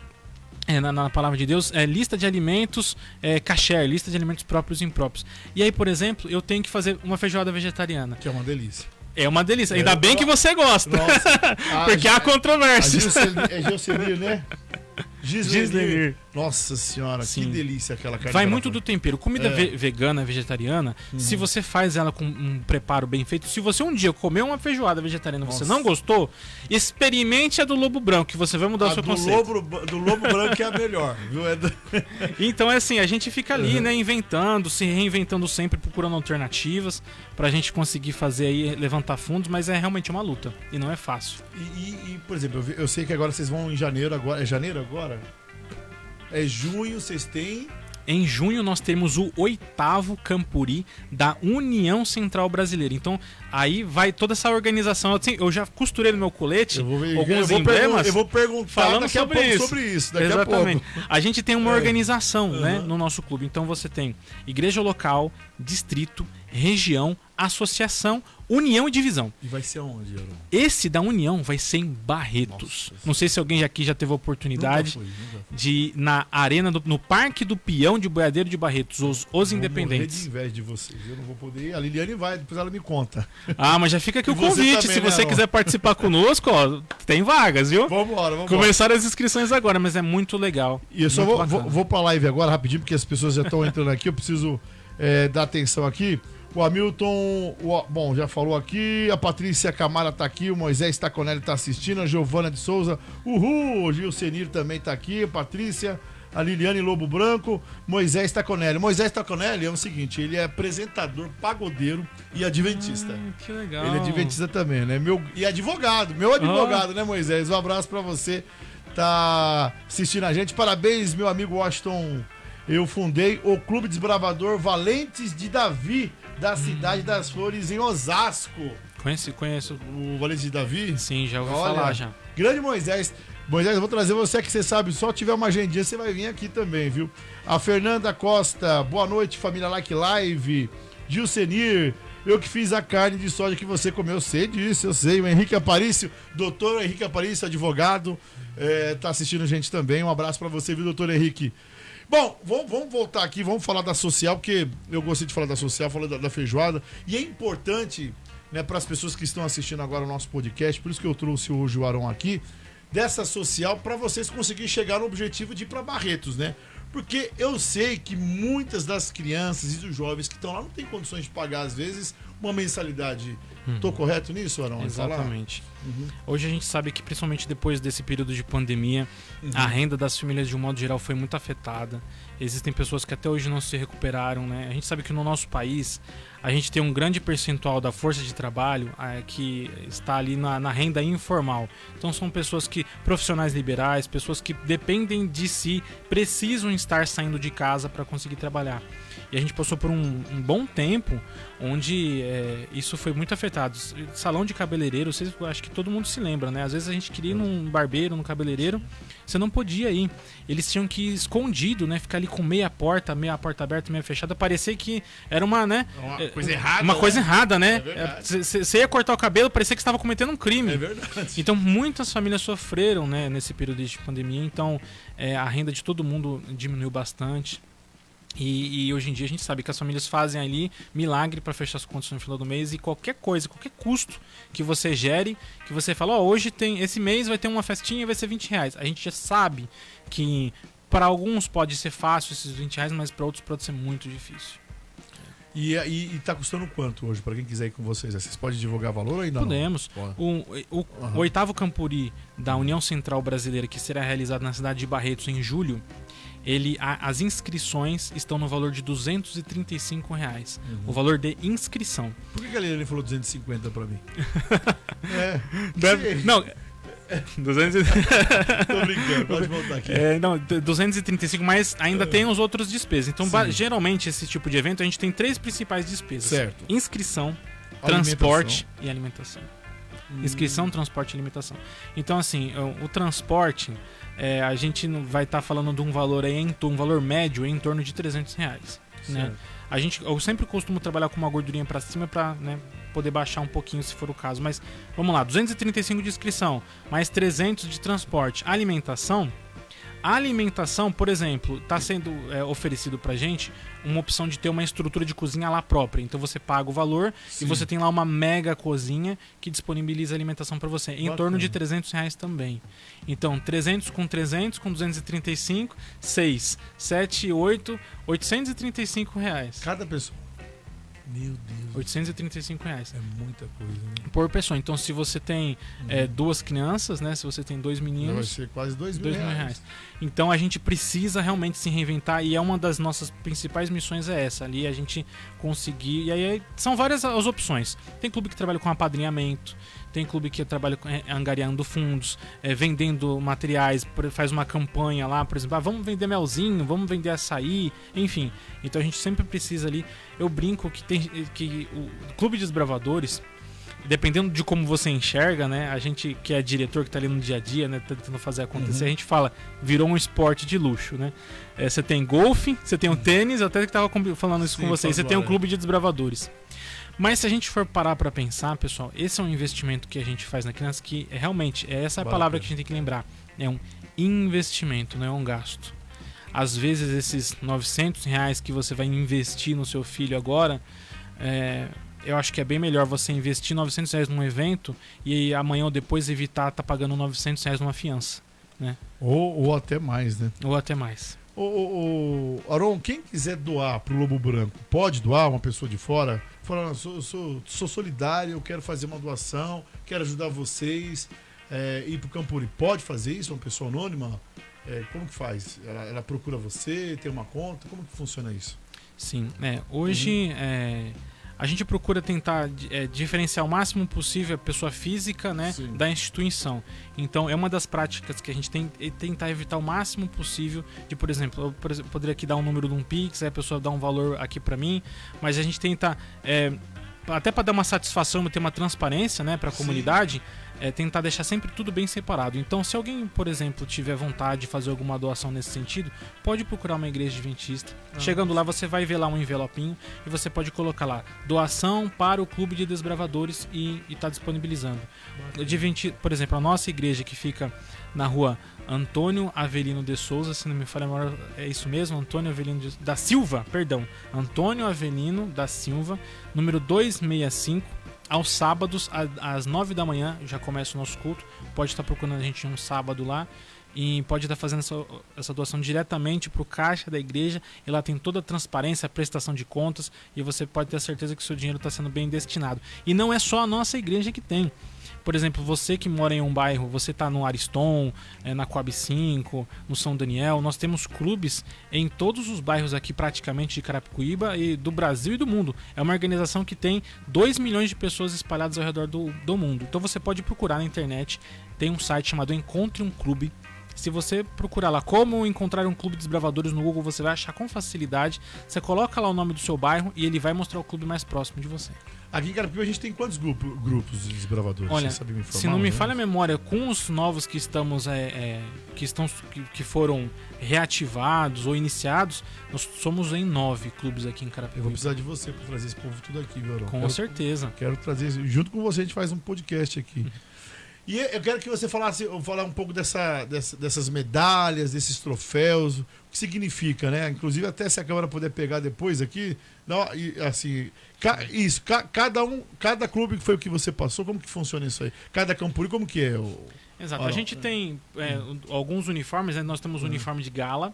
Na palavra de Deus, lista de alimentos kasher, lista de alimentos próprios e impróprios. E aí, por exemplo, eu tenho que fazer uma feijoada vegetariana. Que é uma delícia. É uma delícia. Ainda bem que você gosta. Porque há controvérsias. É Jocelyn, né? Gislenir. Nossa senhora, sim. Que delícia aquela carne. Vai muito do tempero. Comida vegana, vegetariana, se você faz ela com um preparo bem feito, se você um dia comer uma feijoada vegetariana e você não gostou, experimente a do lobo branco, que você vai mudar o seu conceito. Do lobo branco é a melhor, viu? Então é assim, a gente fica ali, né, inventando, se reinventando sempre, procurando alternativas pra gente conseguir fazer aí, levantar fundos, mas é realmente uma luta e não é fácil. E por exemplo, eu sei que agora vocês vão em janeiro agora. É janeiro agora? É junho, vocês têm... Em junho nós temos o 8º Campuri da União Central Brasileira. Então aí vai toda essa organização. Eu já costurei no meu colete alguns emblemas. Eu vou perguntar falando sobre isso. Exatamente. A gente tem uma organização, né, no nosso clube. Então você tem igreja local, distrito, região, associação, união e divisão. E vai ser onde, Aaron? Esse da União vai ser em Barretos. Nossa, não sei se alguém aqui já teve a oportunidade nunca fui. De ir na arena, no Parque do Peão de Boiadeiro de Barretos, os Independentes. Eu vou morrer de inveja de vocês. Eu não vou poder ir. A Liliane vai, depois ela me conta. Mas já fica aqui o convite. Também, se você quiser participar conosco, ó, tem vagas, viu? Vambora. Começaram as inscrições agora, mas é muito legal. E eu só vou pra live agora rapidinho, porque as pessoas já estão entrando aqui. Eu preciso dar atenção aqui. O Hamilton, bom, já falou aqui. A Patrícia Camara tá aqui. O Moisés Taconelli tá assistindo. A Giovana de Souza. Uhul! O Gilcenir também tá aqui. A Patrícia. A Liliane Lobo Branco. Moisés Taconelli. Moisés Taconelli é o seguinte: ele é apresentador, pagodeiro e adventista. Que legal. Ele é adventista também, né? E advogado. Meu advogado, né, Moisés? Um abraço pra você. Tá assistindo a gente. Parabéns, meu amigo Washington. Eu fundei o Clube Desbravador Valentes de Davi, da cidade das Flores, em Osasco. Conheço. O Valente de Davi? Sim, já ouvi falar já. Grande Moisés. Moisés, eu vou trazer você que você sabe, só tiver uma agendinha, você vai vir aqui também, viu? A Fernanda Costa, boa noite, família Like Live. Gilcenir, eu que fiz a carne de soja que você comeu, eu sei disso, eu sei. O Henrique Aparício, doutor Henrique Aparício, advogado, tá assistindo a gente também. Um abraço pra você, viu, doutor Henrique? Bom, vamos voltar aqui, vamos falar da social, porque eu gostei de falar da social, falar da feijoada. E é importante, né, para as pessoas que estão assistindo agora o nosso podcast, por isso que eu trouxe hoje o Aron aqui, dessa social, para vocês conseguirem chegar no objetivo de ir para Barretos, né? Porque eu sei que muitas das crianças e dos jovens que estão lá não têm condições de pagar, às vezes, uma mensalidade. Tô correto nisso, Arão? Exatamente. Hoje a gente sabe que, principalmente depois desse período de pandemia, a renda das famílias, de um modo geral, foi muito afetada. Existem pessoas que até hoje não se recuperaram, né? A gente sabe que no nosso país, a gente tem um grande percentual da força de trabalho que está ali na renda informal. Então são pessoas profissionais liberais, pessoas que dependem de si, precisam estar saindo de casa para conseguir trabalhar. E a gente passou por um bom tempo onde isso foi muito afetado. Salão de cabeleireiro, acho que todo mundo se lembra, né? Às vezes a gente queria ir num barbeiro, num cabeleireiro, você não podia ir. Eles tinham que ir escondido, né? Ficar ali com meia porta aberta, meia fechada. Parecia que era uma, né? Uma coisa errada. Uma coisa errada, né? É Você ia cortar o cabelo, parecia que estava cometendo um crime. É verdade. Então muitas famílias sofreram, né, nesse período de pandemia. Então a renda de todo mundo diminuiu bastante. E hoje em dia a gente sabe que as famílias fazem ali milagre para fechar as contas no final do mês, e qualquer coisa, qualquer custo que você gere, que você fala, hoje esse mês vai ter uma festinha e vai ser R$20. A gente já sabe que para alguns pode ser fácil esses R$20, mas para outros pode ser muito difícil. E tá custando quanto hoje, para quem quiser ir com vocês? Vocês podem divulgar valor ou ainda Podemos. Não? O 8º Campuri da União Central Brasileira, que será realizado na cidade de Barretos em julho, as inscrições estão no valor de R$235. O valor de inscrição. Por que a Liliane falou 250 pra mim? Não, 200... Tô brincando, pode voltar aqui. Não, 235, mas ainda tem os outros despesas. Então, geralmente, esse tipo de evento, a gente tem 3 principais despesas. Certo. Inscrição, transporte e alimentação. Inscrição, transporte e alimentação. Então, assim, o transporte, a gente vai estar falando de um valor um valor médio em torno de R$300. Né? Eu sempre costumo trabalhar com uma gordurinha para cima para, né, poder baixar um pouquinho se for o caso. Mas vamos lá, 235 de inscrição, mais 300 de transporte. A alimentação, por exemplo, está sendo oferecido pra gente uma opção de ter uma estrutura de cozinha lá própria. Então você paga o valor e você tem lá uma mega cozinha que disponibiliza alimentação para você. Em torno de R$300 também. Então, 300 com 235, 6, 7, 8, R$835. Cada pessoa. Meu Deus. R$835. É muita coisa, né? Por pessoa. Então, se você tem 2 crianças, né? Se você tem 2 meninos... Vai ser quase R$2.000. Então, a gente precisa realmente se reinventar, e é uma das nossas principais missões essa. Ali a gente conseguir... E aí são várias as opções. Tem clube que trabalha com apadrinhamento, tem clube que trabalha angariando fundos, vendendo materiais, faz uma campanha lá, por exemplo, vamos vender melzinho, vamos vender açaí, enfim. Então a gente sempre precisa ali. Eu brinco que o Clube de Desbravadores, dependendo de como você enxerga, né, a gente que é diretor, que tá ali no dia a dia, né, tentando fazer acontecer, a gente fala, virou um esporte de luxo, né? Você tem golfe, você tem o tênis, até que tava falando isso com vocês, você tem o Clube de Desbravadores. Mas se a gente for parar para pensar, pessoal, esse é um investimento que a gente faz na criança, que realmente, essa é a palavra que a gente tem que lembrar, é um investimento, não é um gasto. Às vezes esses R$900 que você vai investir no seu filho agora, eu acho que é bem melhor você investir R$900 num evento e amanhã ou depois evitar estar pagando R$900 numa fiança, né? Ou até mais, né? Ou até mais. Aron, quem quiser doar pro Lobo Branco, pode doar, uma pessoa de fora, falando, sou solidário, eu quero fazer uma doação, quero ajudar vocês, ir pro Campuri. Pode fazer isso, uma pessoa anônima? Como que faz? Ela procura você, tem uma conta? Como que funciona isso? Sim, hoje a gente procura tentar diferenciar o máximo possível a pessoa física, né, da instituição. Então é uma das práticas que a gente tem tentar evitar o máximo possível de, por exemplo, eu poderia aqui dar um número de um Pix, aí a pessoa dá um valor aqui para mim, mas a gente tenta até para dar uma satisfação, ter uma transparência, né, para a comunidade, tentar deixar sempre tudo bem separado. Então, se alguém, por exemplo, tiver vontade de fazer alguma doação nesse sentido, pode procurar uma igreja adventista. Chegando lá, você vai ver lá um envelopinho e você pode colocar lá doação para o Clube de Desbravadores e está disponibilizando. Por exemplo, a nossa igreja que fica na rua Antônio Avelino de Souza, se não me falha a memória, é isso mesmo, Antônio Avelino da Silva, Antônio Avelino da Silva, número 265, aos sábados, às 9 da manhã, já começa o nosso culto. Pode estar procurando a gente um sábado lá e pode estar fazendo essa doação diretamente para o caixa da igreja, e lá tem toda a transparência, a prestação de contas, e você pode ter certeza que o seu dinheiro está sendo bem destinado. E não é só a nossa igreja que tem. Por exemplo, você que mora em um bairro, você está no Ariston, na Coab 5, no São Daniel, nós temos clubes em todos os bairros aqui praticamente de Carapicuíba e do Brasil e do mundo. É uma organização que tem 2 milhões de pessoas espalhadas ao redor do mundo. Então você pode procurar na internet, tem um site chamado Encontre um Clube. Se você procurar lá como encontrar um clube de desbravadores no Google, você vai achar com facilidade. Você coloca lá o nome do seu bairro e ele vai mostrar o clube mais próximo de você. Aqui em Carapicuíba a gente tem quantos grupos de desbravadores? Olha, você sabe me informar, se não me falha a memória, com os novos que estamos que foram reativados ou iniciados, nós somos em 9 clubes aqui em Carapicuíba. Eu vou precisar de você para trazer esse povo tudo aqui, viu, Arão? Com certeza. Quero trazer, junto com você a gente faz um podcast aqui. E eu quero que você falar um pouco dessas medalhas, desses troféus, o que significa, né? Inclusive, até se a câmera puder pegar depois aqui, não, e, assim, cada clube que foi o que você passou, como que funciona isso aí? Cada Campuri, como que é? Exato, a gente tem alguns uniformes, né? Nós temos o uniforme de gala.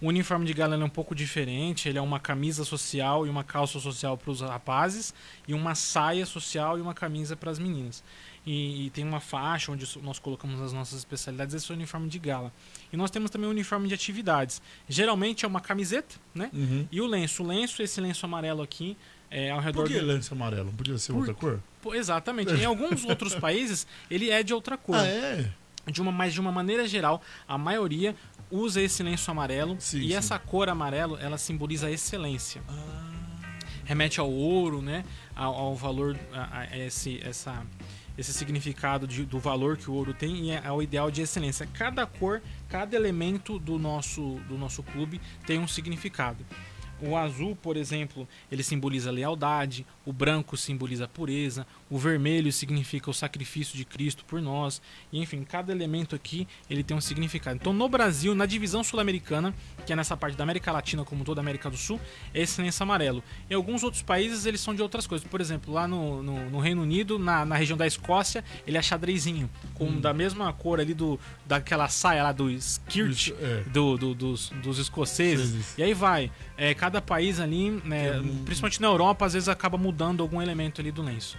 O uniforme de gala é um pouco diferente, ele é uma camisa social e uma calça social para os rapazes, e uma saia social e uma camisa para as meninas. E tem uma faixa onde nós colocamos as nossas especialidades. Esse é o uniforme de gala. E nós temos também o uniforme de atividades. Geralmente é uma camiseta, né? E o lenço. Esse lenço amarelo aqui, ao redor. Por que lenço amarelo? Não podia ser outra cor? Exatamente. Em alguns outros países, ele é de outra cor. Ah, é? Mas de uma maneira geral, a maioria usa esse lenço amarelo. Sim. Essa cor amarelo, ela simboliza a excelência. Remete ao ouro, né? Ao valor, esse significado do valor que o ouro tem, e ao ideal de excelência. Cada cor, cada elemento do nosso clube tem um significado. O azul, por exemplo, ele simboliza a lealdade, o branco simboliza a pureza, o vermelho significa o sacrifício de Cristo por nós, e enfim, cada elemento aqui ele tem um significado. Então, no Brasil, na divisão sul-americana, que é nessa parte da América Latina como toda a América do Sul, é esse lenço amarelo. Em alguns outros países eles são de outras coisas. Por exemplo, lá no Reino Unido, na região da Escócia, ele é xadrezinho, com da mesma cor ali daquela saia lá do skirt dos escoceses. E aí vai. Cada país ali, né, principalmente na Europa, às vezes acaba mudando algum elemento ali do lenço.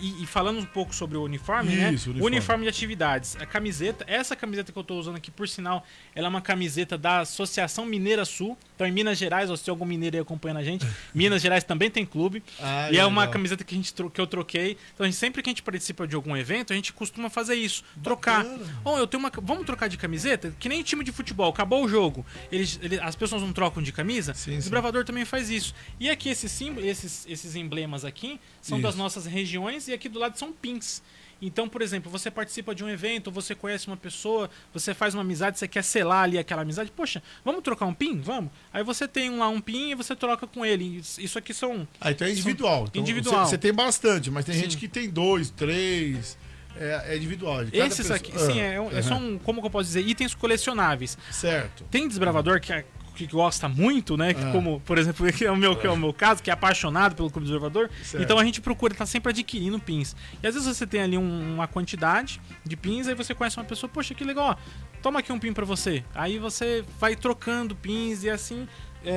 E falando um pouco sobre o uniforme, o uniforme de atividades, a camiseta, essa camiseta que eu estou usando aqui, por sinal, ela é uma camiseta da Associação Mineira Sul. Então, em Minas Gerais, ou se tem algum mineiro aí acompanhando a gente, Minas Gerais também tem clube. E é uma camiseta que eu troquei. Então, sempre que a gente participa de algum evento, a gente costuma fazer isso, trocar. Vamos trocar de camiseta? Que nem time de futebol, acabou o jogo, as pessoas não trocam de camisa. Sim, o desbravador também faz isso. E aqui esses emblemas aqui são das nossas regiões, e aqui do lado são pins. Então, por exemplo, você participa de um evento, você conhece uma pessoa, você faz uma amizade, você quer selar ali aquela amizade, poxa, vamos trocar um pin? Vamos. Aí você tem lá um pin e você troca com ele. Isso aqui são... então é individual. Então, individual. Você tem bastante, mas tem gente que tem 2, 3... É individual. Esses aqui, sim, são, como que eu posso dizer, itens colecionáveis. Certo. Tem desbravador que gosta muito, né? Como, por exemplo, que é o meu caso, que é apaixonado pelo Clube Desbravador. Certo. Então a gente procura estar sempre adquirindo pins. E às vezes você tem ali uma quantidade de pins, aí você conhece uma pessoa, poxa, que legal, ó, toma aqui um pin pra você. Aí você vai trocando pins e assim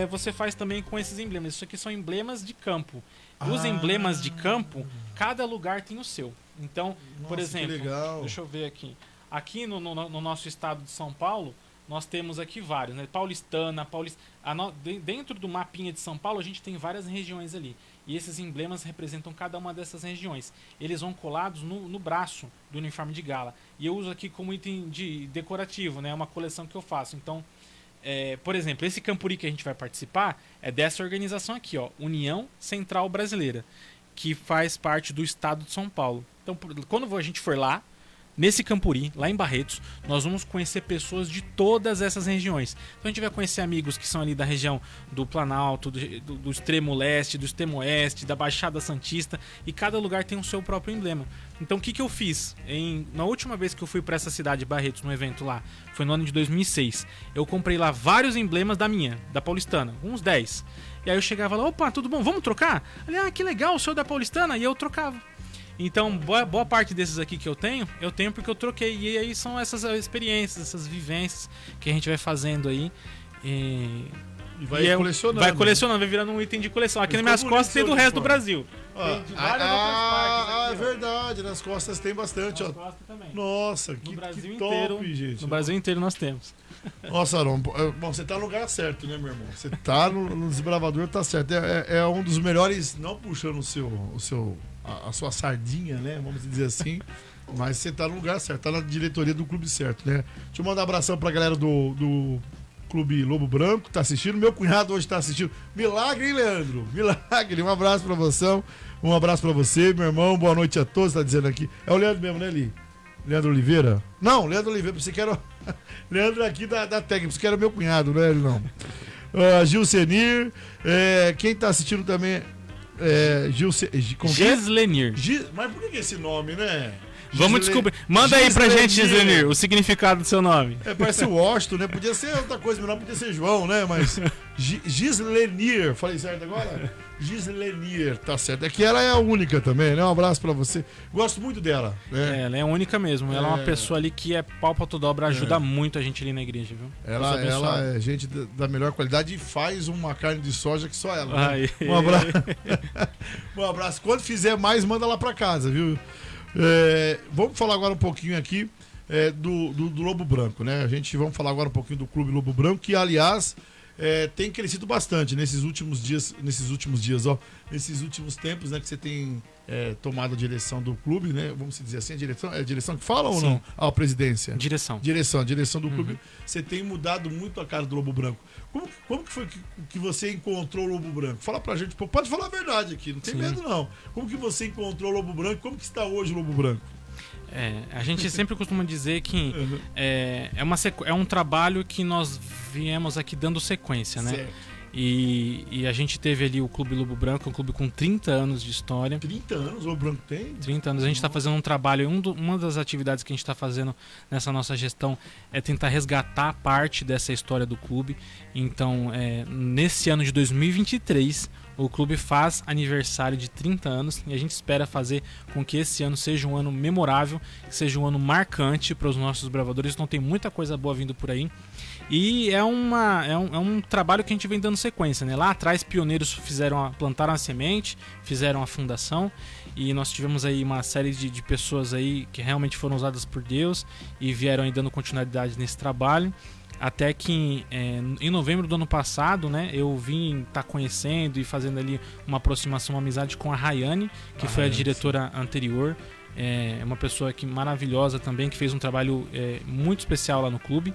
você faz também com esses emblemas. Isso aqui são emblemas de campo. Os emblemas de campo, cada lugar tem o seu. Então, por exemplo, que legal. deixa eu ver aqui. Aqui no nosso estado de São Paulo, nós temos aqui vários, né? Paulistana, dentro do mapinha de São Paulo, a gente tem várias regiões ali. E esses emblemas representam cada uma dessas regiões. Eles vão colados no braço do uniforme de gala. E eu uso aqui como item decorativo, né? É uma coleção que eu faço. Então, por exemplo, esse Campuri que a gente vai participar é dessa organização aqui, ó, União Central Brasileira, que faz parte do estado de São Paulo. Então, quando a gente for lá, nesse Campuri, lá em Barretos, nós vamos conhecer pessoas de todas essas regiões. Então a gente vai conhecer amigos que são ali da região do Planalto, do extremo leste, do extremo oeste, da Baixada Santista, e cada lugar tem o seu próprio emblema. Então o que eu fiz? Na última vez que eu fui para essa cidade de Barretos, no evento lá, foi no ano de 2006, eu comprei lá vários emblemas da Paulistana, uns 10. E aí eu chegava lá, opa, tudo bom, vamos trocar? Ali, que legal, o seu da Paulistana, e eu trocava. Então, boa parte desses aqui que eu tenho porque eu troquei. E aí são essas experiências, essas vivências que a gente vai fazendo aí. E vai colecionando. Vai colecionando, vai virando um item de coleção. Aqui nas minhas costas tem do resto do Brasil. Tem de várias outras partes. Aqui, é verdade, nas costas tem bastante. Nas costas também. Nossa, que top, gente. No Brasil inteiro nós temos. Nossa, Aron, bom, você tá no lugar certo, né, meu irmão? Você tá no Desbravador, tá certo. É um dos melhores, não puxando a sua sardinha, né? Vamos dizer assim. Mas você tá no lugar certo, tá na diretoria do clube certo, né? Deixa eu mandar um abração pra galera do Clube Lobo Branco, tá assistindo. Meu cunhado hoje tá assistindo. Milagre, hein, Leandro? Milagre. Um abraço pra você. Um abraço pra você, meu irmão. Boa noite a todos, tá dizendo aqui. É o Leandro mesmo, né, Li? Leandro Oliveira? Não, Leandro Oliveira, você quer. Leandro aqui da técnica, você quer meu cunhado, não é ele não. Gil Senir, quem tá assistindo também Gislenir. Mas por que esse nome, né? Vamos descobrir. Manda aí pra gente, Gislenir, o significado do seu nome. Parece Washington, né? Podia ser outra coisa, mas não podia ser João, né? Mas Gislenir, falei certo agora? Gislenir, tá certo. É que ela é a única também, né? Um abraço pra você. Gosto muito dela. Né? Ela é única mesmo. Ela é uma pessoa ali que é pau pra toda obra, ajuda muito a gente ali na igreja, viu? Ela é gente da melhor qualidade e faz uma carne de soja que só ela. Né? Um abraço. Quando fizer mais, manda lá pra casa, viu? Vamos falar agora um pouquinho aqui do Lobo Branco, né? Vamos falar agora um pouquinho do Clube Lobo Branco, que aliás tem crescido bastante nesses últimos dias, nesses últimos tempos, né? Que você tem tomado a direção do clube, né? Vamos dizer assim, a direção que fala ou não? A presidência? Direção do clube. Você tem mudado muito a cara do Lobo Branco. Como que foi que você encontrou o Lobo Branco? Fala pra gente, pode falar a verdade aqui, não tem medo não. Como que você encontrou o Lobo Branco? Como que está hoje o Lobo Branco? A gente sempre costuma dizer que é um trabalho que nós viemos aqui dando sequência, né? Certo. E a gente teve ali o Clube Lobo Branco, um clube com 30 anos de história. 30 anos o Lobo Branco tem? 30 anos. A gente está fazendo um trabalho, uma das atividades que a gente está fazendo nessa nossa gestão é tentar resgatar parte dessa história do clube. Então, nesse ano de 2023, o clube faz aniversário de 30 anos e a gente espera fazer com que esse ano seja um ano memorável, que seja um ano marcante para os nossos bravadores. Então tem muita coisa boa vindo por aí. E é um trabalho que a gente vem dando sequência, né? Lá atrás, pioneiros plantaram a semente, fizeram a fundação, e nós tivemos aí uma série de pessoas aí que realmente foram usadas por Deus e vieram aí dando continuidade nesse trabalho. Até que em novembro do ano passado, né, eu vim estar conhecendo e fazendo ali uma aproximação, uma amizade com a Rayane, que foi a diretora anterior. É uma pessoa maravilhosa também, que fez um trabalho muito especial lá no clube.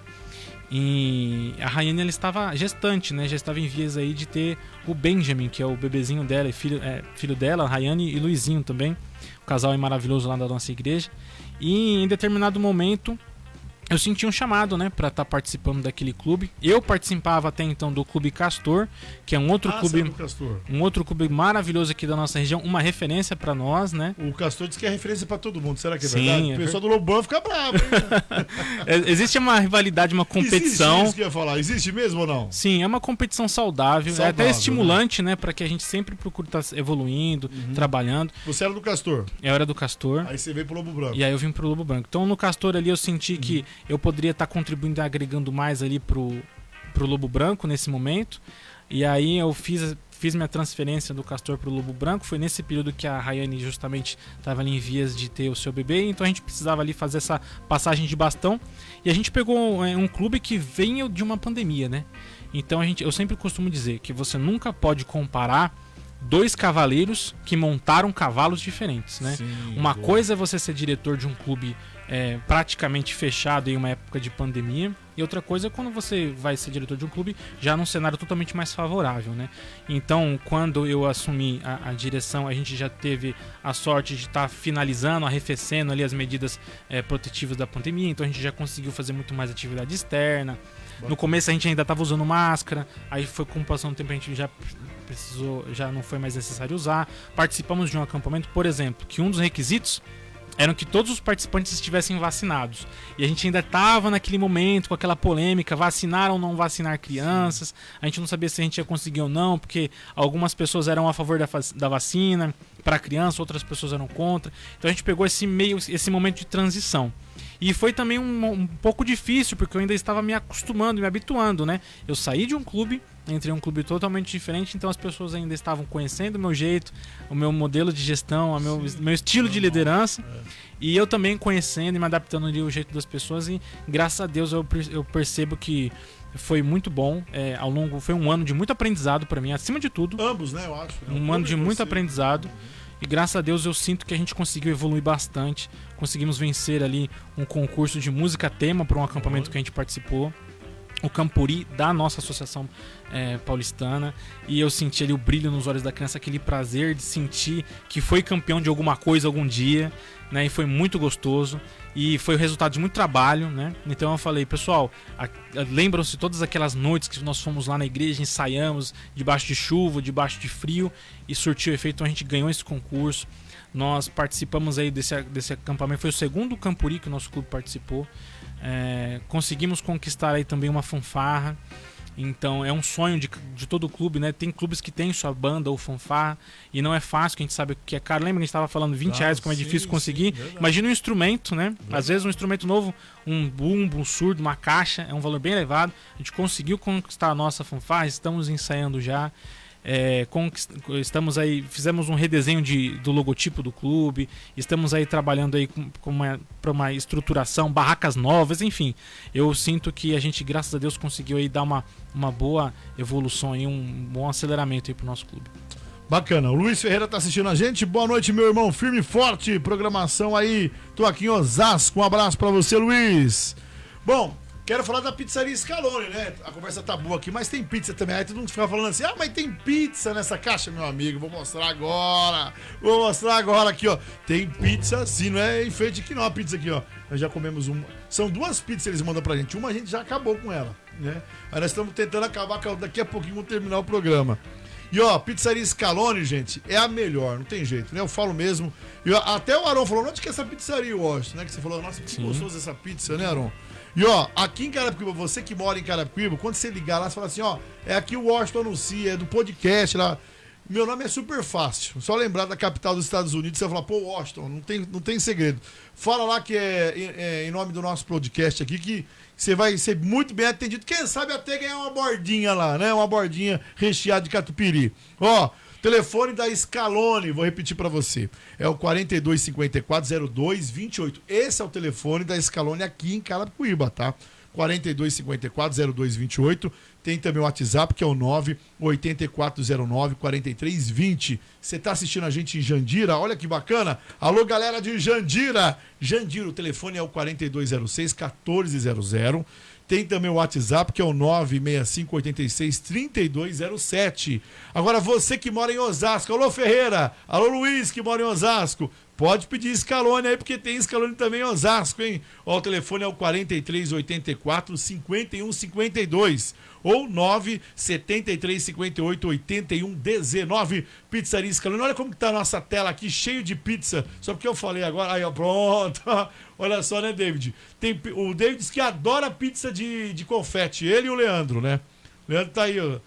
E a Rayane, ela estava gestante, né? Já estava em vias aí de ter o Benjamin, que é o bebezinho dela, e filho dela, Rayane e Luizinho também. O casal é maravilhoso lá da nossa igreja. E em determinado momento eu senti um chamado, né, para estar participando daquele clube. Eu participava até então do Clube Castor, que é um outro clube maravilhoso aqui da nossa região, uma referência para nós, né? O Castor diz que é referência para todo mundo. Será que é verdade? O pessoal do Lobão fica bravo, hein? Existe uma rivalidade, uma competição. Existe isso que eu ia falar. Existe mesmo ou não? Sim, é uma competição saudável. É até estimulante, né, para que a gente sempre procure estar evoluindo, trabalhando. Você era do Castor? Eu era do Castor. Aí você veio pro Lobo Branco. E aí eu vim pro Lobo Branco. Então no Castor ali eu senti que eu poderia estar contribuindo e agregando mais ali pro Lobo Branco nesse momento. E aí eu fiz minha transferência do Castor para o Lobo Branco. Foi nesse período que a Rayane justamente estava ali em vias de ter o seu bebê, então a gente precisava ali fazer essa passagem de bastão. E a gente pegou um clube que veio de uma pandemia, né? Então eu sempre costumo dizer que você nunca pode comparar dois cavaleiros que montaram cavalos diferentes, né? Sim, uma coisa é você ser diretor de um clube praticamente fechado em uma época de pandemia, e outra coisa é quando você vai ser diretor de um clube já num cenário totalmente mais favorável, né? Então, quando eu assumi a direção, a gente já teve a sorte de estar finalizando, arrefecendo ali as medidas protetivas da pandemia, então a gente já conseguiu fazer muito mais atividade externa. No começo a gente ainda estava usando máscara, aí foi com o passar do tempo a gente já não foi mais necessário usar. Participamos de um acampamento, por exemplo, que um dos requisitos eram que todos os participantes estivessem vacinados. E a gente ainda estava naquele momento com aquela polêmica, vacinar ou não vacinar crianças. A gente não sabia se a gente ia conseguir ou não, porque algumas pessoas eram a favor da vacina para criança, outras pessoas eram contra. Então a gente pegou esse momento de transição. E foi também um pouco difícil, porque eu ainda estava me acostumando, me habituando, né? Eu saí de um clube, entrei em um clube totalmente diferente, então as pessoas ainda estavam conhecendo o meu jeito, o meu modelo de gestão, meu estilo de liderança. E eu também conhecendo e me adaptando ali o jeito das pessoas. E graças a Deus eu percebo que foi muito bom. Foi um ano de muito aprendizado para mim, acima de tudo. Ambos, né? Eu acho. Um ano de muito aprendizado. E graças a Deus eu sinto que a gente conseguiu evoluir bastante. Conseguimos vencer ali um concurso de música tema para um acampamento que a gente participou. O Campuri da nossa associação paulistana. E eu senti ali o brilho nos olhos da criança, aquele prazer de sentir que foi campeão de alguma coisa algum dia, né? E foi muito gostoso. E foi o resultado de muito trabalho, né? Então eu falei, pessoal, lembram-se todas aquelas noites que nós fomos lá na igreja, ensaiamos debaixo de chuva, debaixo de frio, e surtiu efeito. Então a gente ganhou esse concurso. Nós participamos aí desse acampamento. Foi o segundo Campuri que o nosso clube participou. Conseguimos conquistar aí também uma fanfarra. Então é um sonho de todo clube, né? Tem clubes que tem sua banda ou fanfarra e não é fácil, que a gente sabe que é caro. Lembra que a gente estava falando R$20 como é difícil conseguir? Imagina um instrumento, né? Às vezes um instrumento novo, um bumbo, um surdo, uma caixa, é um valor bem elevado. A gente conseguiu conquistar a nossa fanfarra, estamos ensaiando já. Estamos aí, fizemos um redesenho do logotipo do clube, estamos aí trabalhando aí para uma estruturação, barracas novas, enfim. Eu sinto que a gente, graças a Deus, conseguiu aí dar uma boa evolução aí, um bom aceleramento aí pro nosso clube. Bacana, o Luiz Ferreira tá assistindo a gente. Boa noite, meu irmão, firme e forte, programação aí, tô aqui em Osasco, um abraço pra você, Luiz. Bom, quero falar da pizzaria Scaloni, né? A conversa tá boa aqui, mas tem pizza também. Aí todo mundo fica falando assim, mas tem pizza nessa caixa, meu amigo. Vou mostrar agora aqui, ó. Tem pizza sim, não é enfeite aqui não, a pizza aqui, ó. Nós já comemos uma. São duas pizzas que eles mandam pra gente. Uma a gente já acabou com ela, né? Aí nós estamos tentando acabar com ela. Daqui a pouquinho vamos terminar o programa. E ó, pizzaria Scaloni, gente, é a melhor, não tem jeito, né? Eu falo mesmo. E, ó, até o Aron falou, onde que é essa pizzaria, Washington, né? Que você falou, nossa, que gostoso essa pizza, né, Aron? E ó, aqui em Carapicuíba, você que mora em Carapicuíba, quando você ligar lá, você fala assim, ó, é aqui o Washington anuncia, é do podcast lá. Meu nome é super fácil, só lembrar da capital dos Estados Unidos, você vai falar, pô, Washington, não tem segredo. Fala lá que é em nome do nosso podcast aqui, que você vai ser muito bem atendido. Quem sabe até ganhar uma bordinha lá, né? Uma bordinha recheada de catupiry. Ó, telefone da Scaloni, vou repetir pra você. É o 4254-0228. Esse é o telefone da Scaloni aqui em Carapicuíba, tá? 4254-0228. Tem também o WhatsApp, que é o 98409-4320. Você tá assistindo a gente em Jandira? Olha que bacana. Alô, galera de Jandira. Jandira, o telefone é o 4206-1400. Tem também o WhatsApp, que é o 96586-3207. Agora, você que mora em Osasco, alô Ferreira, alô Luiz, que mora em Osasco, pode pedir Scaloni aí, porque tem Scaloni também em Osasco, hein? Ó, o telefone é o 4384-5152 ou 97358-8119. Pizzaria Scaloni. Olha como que tá a nossa tela aqui, cheio de pizza. Só porque eu falei agora, aí ó, pronto. Olha só, né, David? O David diz que adora pizza de confete, ele e o Leandro, né? O Leandro tá aí, ó.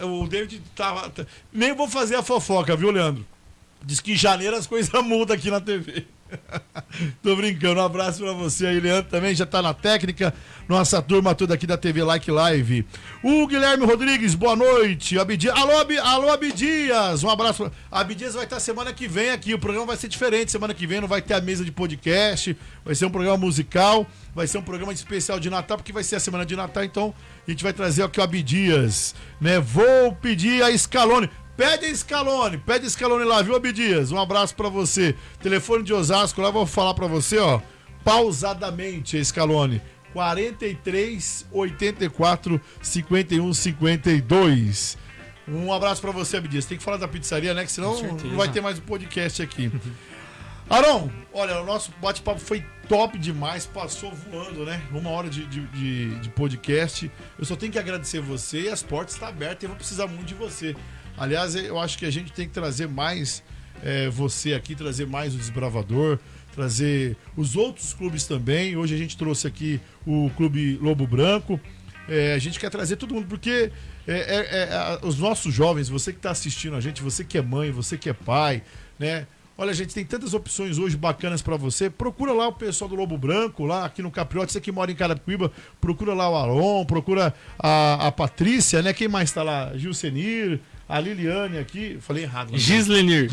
O David tá... Nem vou fazer a fofoca, viu, Leandro? Diz que em janeiro as coisas mudam aqui na TV. Tô brincando, um abraço pra você aí, Leandro, também já tá na técnica, nossa turma toda aqui da TV Like Live. O Guilherme Rodrigues, boa noite. Abdias, alô Abdias, um abraço. Abdias vai estar semana que vem aqui, o programa vai ser diferente, semana que vem não vai ter a mesa de podcast, vai ser um programa musical, vai ser um programa especial de Natal, porque vai ser a semana de Natal, então a gente vai trazer aqui o Abdias, né? Vou pedir a Scaloni. Pede a Scaloni lá, viu, Abdias? Um abraço pra você. Telefone de Osasco lá, vou falar pra você, ó. Pausadamente, a Scaloni. 43 84 51 52. Um abraço pra você, Abdias. Tem que falar da pizzaria, né? Que senão não vai ter mais um podcast aqui. Aron, olha, o nosso bate-papo foi top demais, passou voando, né? 1 hora de podcast. Eu só tenho que agradecer você e as portas estão abertas e eu vou precisar muito de você. Aliás, eu acho que a gente tem que trazer mais você aqui, trazer mais o Desbravador, trazer os outros clubes também. Hoje a gente trouxe aqui o Clube Lobo Branco. A gente quer trazer todo mundo, porque os nossos jovens, você que está assistindo a gente, você que é mãe, você que é pai, né? Olha, gente, tem tantas opções hoje bacanas pra você. Procura lá o pessoal do Lobo Branco, lá aqui no Capriote. Você que mora em Carapicuíba, procura lá o Aron, procura a Patrícia, né? Quem mais tá lá? Gilcenir, a Liliane aqui. Falei errado. Gislenir.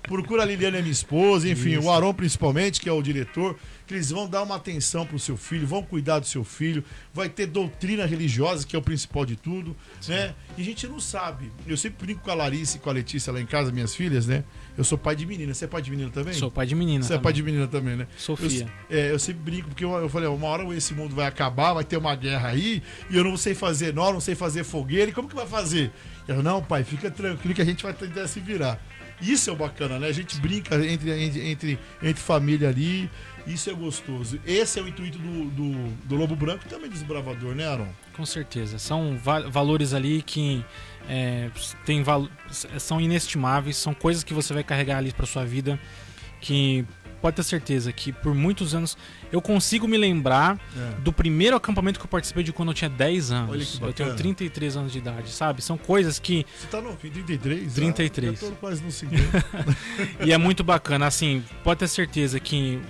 Procura a Liliane, a minha esposa, enfim, Isso. o Aron principalmente, que é o diretor, que eles vão dar uma atenção pro seu filho, vão cuidar do seu filho, vai ter doutrina religiosa, que é o principal de tudo, né? E a gente não sabe. Eu sempre brinco com a Larissa e com a Letícia lá em casa, minhas filhas, né? Eu sou pai de menina. Você é pai de menina também? Sou pai de menina. Você é pai de menina também, né? Sofia. Eu sempre brinco, porque eu falei, uma hora esse mundo vai acabar, vai ter uma guerra aí, e eu não sei fazer nó, não sei fazer fogueira, e como que vai fazer? Eu, não, pai, fica tranquilo que a gente vai tentar se virar. Isso é o bacana, né? A gente brinca entre família ali, isso é gostoso. Esse é o intuito do Lobo Branco e também do Desbravador, né, Aron? Com certeza. São valores ali que são inestimáveis, são coisas que você vai carregar ali para sua vida, que pode ter certeza que por muitos anos eu consigo me lembrar do primeiro acampamento que eu participei de quando eu tinha 10 anos. Olha que bacana. Eu tenho 33 anos de idade, sabe? São coisas que... Você tá no 33? 33. Eu tô quase no 50. E é muito bacana, assim, pode ter certeza que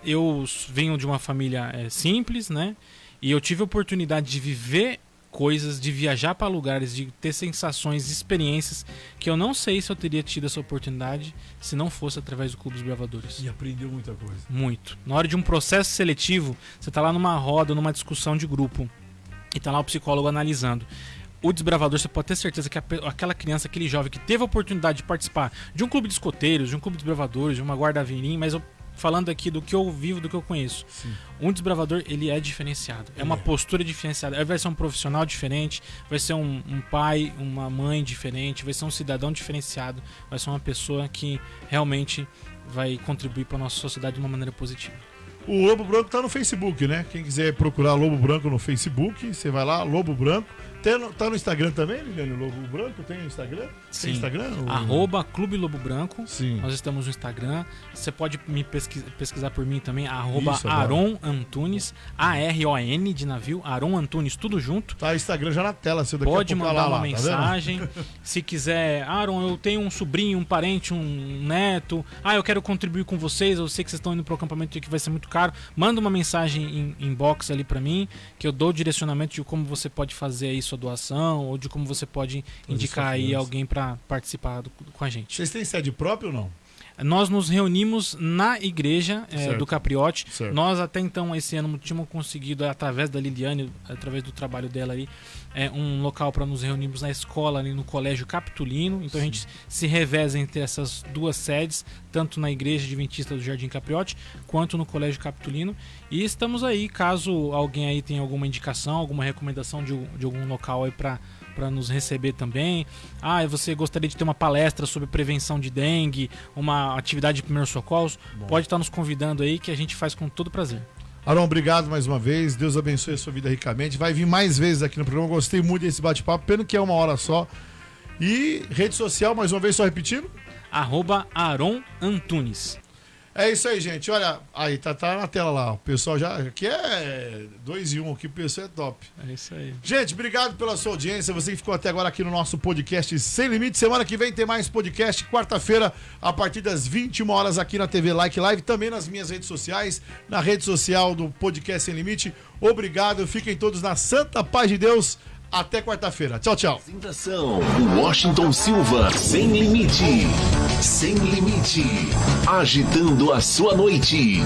eu venho de uma família simples, né? E eu tive a oportunidade de viver coisas, de viajar para lugares, de ter sensações, experiências que eu não sei se eu teria tido essa oportunidade se não fosse através do Clube dos Bravadores. E aprendeu muita coisa. Muito. Na hora de um processo seletivo, você tá lá numa roda, numa discussão de grupo, e tá lá o psicólogo analisando. O Desbravador, você pode ter certeza que aquela criança, aquele jovem que teve a oportunidade de participar de um clube de escoteiros, de um clube de bravadores, de uma guarda-virim, mas eu falando aqui do que eu vivo, do que eu conheço. Sim. Um Desbravador, ele é diferenciado. É uma postura diferenciada. Ele vai ser um profissional diferente, vai ser um pai, uma mãe diferente, vai ser um cidadão diferenciado, vai ser uma pessoa que realmente vai contribuir para a nossa sociedade de uma maneira positiva. O Lobo Branco tá no Facebook, né? Quem quiser procurar Lobo Branco no Facebook, você vai lá, Lobo Branco. Tá no Instagram também, Liliane? Lobo Branco? Tem Instagram? Sim. Tem Instagram? @Clube Lobo Branco. Sim. Nós estamos no Instagram. Você pode me pesquisar por mim também, @Aron Antunes, ARON de navio, Aron Antunes, tudo junto. Tá, Instagram já na tela, se daqui pode a pouco mandar uma tá mensagem. Se quiser, Aron, eu tenho um sobrinho, um parente, um neto. Eu quero contribuir com vocês. Eu sei que vocês estão indo pro acampamento que vai ser muito caro. Manda uma mensagem em inbox ali pra mim, que eu dou o direcionamento de como você pode fazer aí sua doação, ou de como você pode indicar aí alguém para participar com a gente. Vocês têm sede própria ou não? Nós nos reunimos na igreja do Capriote. Certo. Nós até então, esse ano, tínhamos conseguido, através da Liliane, através do trabalho dela ali, um local para nos reunirmos na escola, ali no Colégio Capitulino. Então a gente se reveza entre essas duas sedes, tanto na Igreja Adventista do Jardim Capriote, quanto no Colégio Capitulino. E estamos aí, caso alguém aí tenha alguma indicação, alguma recomendação de algum local aí para nos receber também. Você gostaria de ter uma palestra sobre prevenção de dengue, uma atividade de primeiros socorros? Pode estar nos convidando aí, que a gente faz com todo prazer. Aron, obrigado mais uma vez. Deus abençoe a sua vida ricamente. Vai vir mais vezes aqui no programa. Gostei muito desse bate-papo, pena que é 1 hora só. E rede social, mais uma vez, só repetindo? @Aron Antunes. É isso aí, gente. Olha, aí tá na tela lá. O pessoal já. Aqui é 2 em 1, aqui o pessoal é top. É isso aí. Gente, obrigado pela sua audiência. Você que ficou até agora aqui no nosso podcast Sem Limite. Semana que vem tem mais podcast. Quarta-feira, a partir das 21 horas aqui na TV Like Live. Também nas minhas redes sociais, na rede social do podcast Sem Limite. Obrigado. Fiquem todos na santa paz de Deus. Até quarta-feira. Tchau, tchau. Apresentação: Washington Silva, Sem Limite. Sem Limite. Agitando a sua noite.